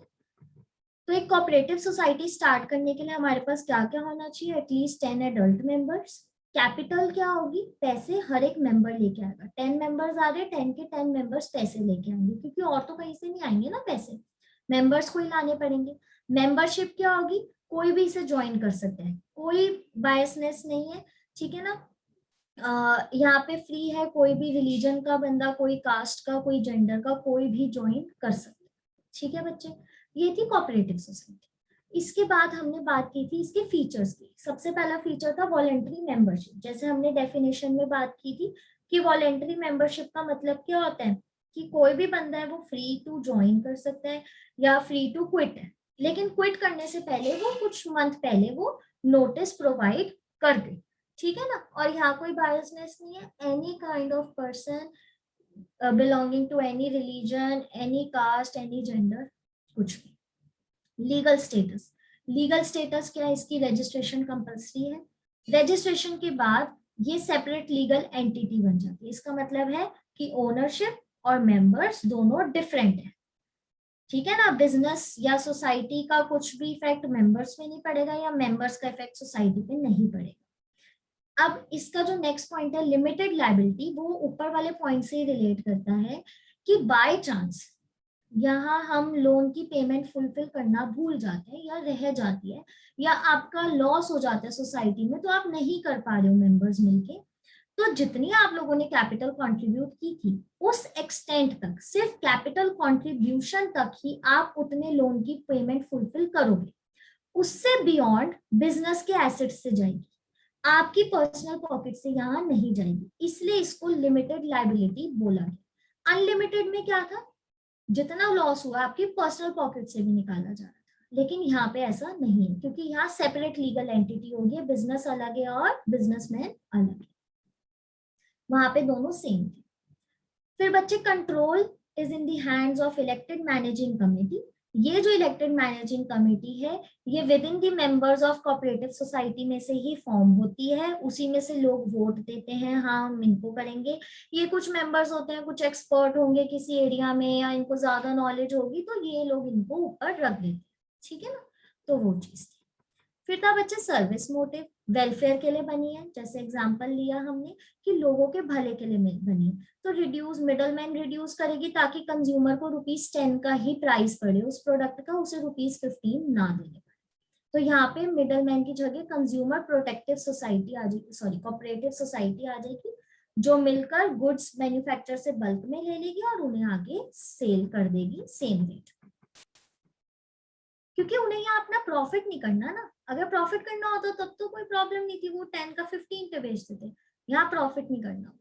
तो एक कोऑपरेटिव सोसाइटी स्टार्ट करने के लिए हमारे पास क्या क्या होना चाहिए? At least 10 adult members. कैपिटल क्या होगी? पैसे हर एक मेंबर लेके आएगा। 10 मेंबर्स आ रहे, 10 के 10 मेंबर्स पैसे लेके आएंगे, क्योंकि और तो कहीं से नहीं आएंगे ना पैसे, मेंबर्स को ही लाने पड़ेंगे। मेंबरशिप क्या होगी? कोई भी इसे ज्वाइन कर सकता है, कोई बायसनेस नहीं है, ठीक है ना। यहाँ पे फ्री है, कोई भी रिलीजन का बंदा, कोई कास्ट का, कोई जेंडर का, कोई भी ज्वाइन कर सकता है, ठीक है बच्चे। ये थी कोऑपरेटिव सोसाइटी। इसके बाद हमने बात की थी इसके फीचर्स की। सबसे पहला फीचर था वॉलेंटरी मेंबरशिप। जैसे हमने डेफिनेशन में बात की थी कि वॉलेंटरी मेंबरशिप का मतलब क्या होता है कि कोई भी बंदा है वो फ्री टू ज्वाइन कर सकता है या फ्री टू क्विट है, लेकिन क्विट करने से पहले वो कुछ मंथ पहले वो नोटिस प्रोवाइड कर दे, ठीक है ना। और यहाँ कोई बायसनेस नहीं है, any kind of person belonging to any religion, any caste, any gender, कुछ भी। लीगल स्टेटस, लीगल स्टेटस क्या है? इसकी रजिस्ट्रेशन कंपल्सरी है। रजिस्ट्रेशन के बाद ये सेपरेट लीगल एंटिटी बन जाती है। इसका मतलब है कि ओनरशिप और मेंबर्स दोनों डिफरेंट है, ठीक है ना। बिजनेस या सोसाइटी का कुछ भी इफेक्ट मेंबर्स पे नहीं पड़ेगा या मेंबर्स का इफेक्ट सोसाइटी पे नहीं पड़ेगा। अब इसका जो नेक्स्ट पॉइंट है लिमिटेड लायबिलिटी, वो ऊपर वाले पॉइंट से रिलेट करता है कि बाय चांस यहाँ हम लोन की पेमेंट फुलफिल करना भूल जाते हैं या रह जाती है या आपका लॉस हो जाता है सोसाइटी में, तो आप नहीं कर पा रहे हो मेंबर्स मिलके, तो जितनी आप लोगों ने कैपिटल कंट्रीब्यूट की थी उस एक्सटेंट तक, सिर्फ कैपिटल कंट्रीब्यूशन तक ही आप उतने लोन की पेमेंट फुलफिल करोगे। उससे बियॉन्ड बिजनेस के एसेट्स से जाएगी, आपकी पर्सनल पॉकेट से यहाँ नहीं जाएगी, इसलिए इसको लिमिटेड लायबिलिटी बोला गया। अनलिमिटेड में क्या था? जितना लॉस हुआ आपकी पर्सनल पॉकेट से भी निकाला जा रहा था, लेकिन यहाँ पे ऐसा नहीं है, क्योंकि यहाँ सेपरेट लीगल एंटिटी होगी, बिजनेस अलग है और बिजनेसमैन अलग है, वहां पे दोनों सेम थे। फिर बच्चे control is in the hands of elected managing committee. ये जो इलेक्टेड मैनेजिंग कमेटी है ये with in the members of cooperative society में से ही फॉर्म होती है, उसी में से लोग वोट देते हैं, हाँ हम इनको करेंगे। ये कुछ मेंबर्स होते हैं, कुछ एक्सपर्ट होंगे किसी एरिया में या इनको ज्यादा नॉलेज होगी, तो ये लोग इनको ऊपर रख देते हैं, ठीक है ना। तो वो चीज थी। फिर था बच्चे सर्विस मोटिव, वेलफेयर के लिए बनी है। जैसे एग्जांपल लिया हमने कि लोगों के भले के लिए बनी है, तो रिड्यूस, मिडलमैन रिड्यूस करेगी ताकि कंज्यूमर को ₹10 का ही प्राइस पड़े उस प्रोडक्ट का, उसे ₹15 ना देने पड़े। तो यहाँ पे मिडलमैन की जगह कंज्यूमर प्रोटेक्टिव सोसाइटी आ जाएगी, सॉरी कोऑपरेटिव सोसाइटी आ जाएगी, जो मिलकर गुड्स मैन्युफैक्चर से बल्क में ले लेगी और उन्हें आगे सेल कर देगी सेम रेट, क्योंकि उन्हें यहाँ अपना प्रॉफिट नहीं करना ना। अगर प्रॉफिट करना होता तब तो कोई प्रॉब्लम नहीं थी, वो 10 का 15 पे बेचते थे, यहाँ प्रॉफिट नहीं करना।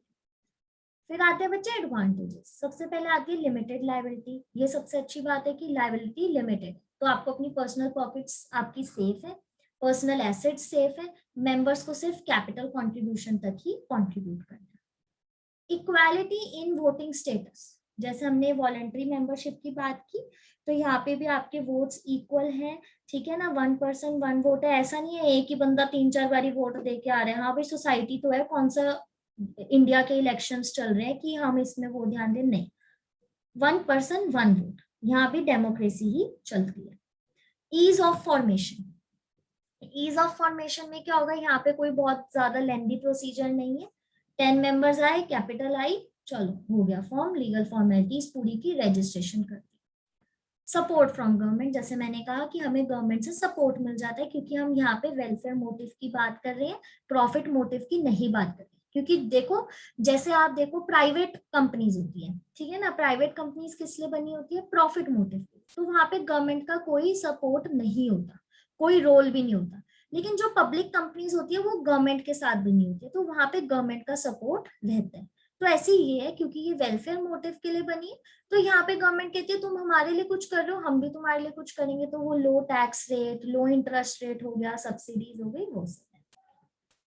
फिर आते हैं बच्चे एडवांटेजेस। सबसे पहले आती है लिमिटेड लायबिलिटी। ये सबसे अच्छी बात है कि लायबिलिटी लिमिटेड, तो आपको अपनी पर्सनल पॉकेट्स आपकी सेफ है, पर्सनल एसेट्स सेफ है, मेंबर्स को सिर्फ कैपिटल कंट्रीब्यूशन तक ही कंट्रीब्यूट करना है। इक्वालिटी इन वोटिंग स्टेटस, जैसे हमने वॉलंटरी मेंबरशिप की बात की, तो यहाँ पे भी आपके वोट्स इक्वल हैं, ठीक है ना। 1 पर्सन 1 वोट है, ऐसा नहीं है एक ही बंदा 3-4 बारी वोट दे के आ रहे हैं, हाँ भाई सोसाइटी तो है, कौन सा इंडिया के इलेक्शंस चल रहे हैं कि हम इसमें वो ध्यान दें, नहीं। 1 पर्सन 1 वोट, यहाँ भी डेमोक्रेसी ही चलती है। Ease of formation, ease of formation में क्या होगा, यहाँ पे कोई बहुत ज्यादा लेंथी प्रोसीजर नहीं है। 10 मेंबर्स आए, कैपिटल आई, चलो हो गया फॉर्म, लीगल फॉर्मेलिटीज पूरी की, रजिस्ट्रेशन कर दी। सपोर्ट फ्रॉम गवर्नमेंट, जैसे मैंने कहा कि हमें गवर्नमेंट से सपोर्ट मिल जाता है, क्योंकि हम यहाँ पे वेलफेयर मोटिव की बात कर रहे हैं, प्रॉफिट मोटिव की नहीं बात कर रहे हैं। क्योंकि देखो, जैसे आप देखो प्राइवेट कंपनीज होती है, ठीक है ना, प्राइवेट कंपनीज किस लिए बनी होती है? प्रॉफिट मोटिव, तो वहां पे गवर्नमेंट का कोई सपोर्ट नहीं होता, कोई रोल भी नहीं होता। लेकिन जो पब्लिक कंपनीज होती है वो गवर्नमेंट के साथ बनी होती है, तो वहां पे गवर्नमेंट का सपोर्ट रहता है। तो ऐसे ये है, क्योंकि ये वेलफेयर मोटिव के लिए बनी है, तो यहाँ पे गवर्नमेंट कहती है तुम हमारे लिए कुछ कर रहे हो, हम भी तुम्हारे लिए कुछ करेंगे, तो वो low tax rate, low interest rate हो गया, सब्सिडीज हो गई, वो सब है।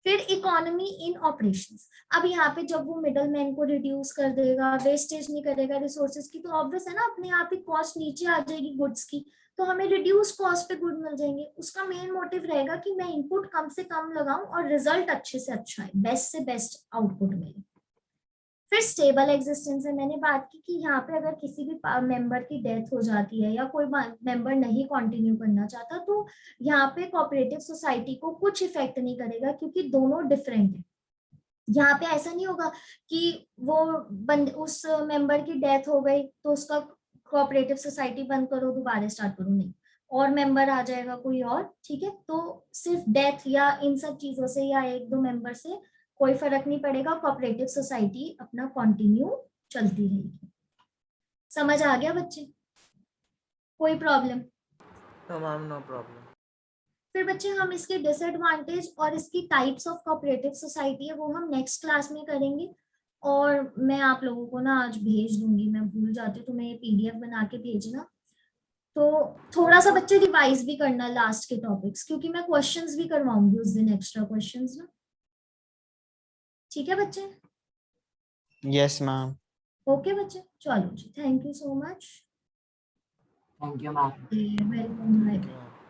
फिर इकोनॉमी इन ऑपरेशंस, अब यहाँ पे जब वो मिडल मैन को रिड्यूस कर देगा, वेस्टेज नहीं करेगा रिसोर्सेज की, तो ऑब्वियस है ना अपने आप ही कॉस्ट नीचे आ जाएगी गुड्स की, तो हमें रिड्यूस कॉस्ट पे गुड मिल जाएंगे। उसका मेन मोटिव रहेगा कि मैं इनपुट कम से कम लगाऊं और रिजल्ट अच्छे से अच्छा है, बेस्ट से बेस्ट आउटपुट मिले। फिर स्टेबल एग्जिस्टेंस है, मैंने बात की कि यहाँ पे अगर किसी भी मेंबर की डेथ हो जाती है या कोई मेंबर नहीं कंटिन्यू करना चाहता, तो यहाँ पे कोऑपरेटिव सोसाइटी को कुछ इफेक्ट नहीं करेगा, क्योंकि दोनों डिफरेंट है। यहाँ पे ऐसा नहीं होगा कि वो उस मेंबर की डेथ हो गई तो उसका कोऑपरेटिव सोसाइटी बंद करो दोबारा स्टार्ट करो, नहीं, और मेंबर आ जाएगा कोई और, ठीक है। तो सिर्फ डेथ या इन सब चीजों से या एक दो मेंबर से कोई फर्क नहीं पड़ेगा, कोऑपरेटिव सोसाइटी अपना कंटिन्यू चलती रहेगी। समझ आ गया बच्चे? कोई problem? No ma'am, no problem. फिर बच्चे हम इसके डिसएडवांटेज और इसकी टाइप्स ऑफ कोऑपरेटिव सोसाइटी है वो हम नेक्स्ट क्लास में करेंगे, और मैं आप लोगों को ना आज भेज दूंगी, मैं भूल जाती हूँ तो मैं ये पीडीएफ बना के भेजना। तो थोड़ा सा बच्चे रिवाइज भी करना लास्ट के टॉपिक्स, क्योंकि मैं क्वेश्चंस भी करवाऊंगी उस दिन, एक्स्ट्रा क्वेश्चंस ना। ठीक है बच्चे? Yes ma'am. ओके बच्चे, चलो जी, thank you so much. Thank you, ma'am. Welcome. Thank you ma'am.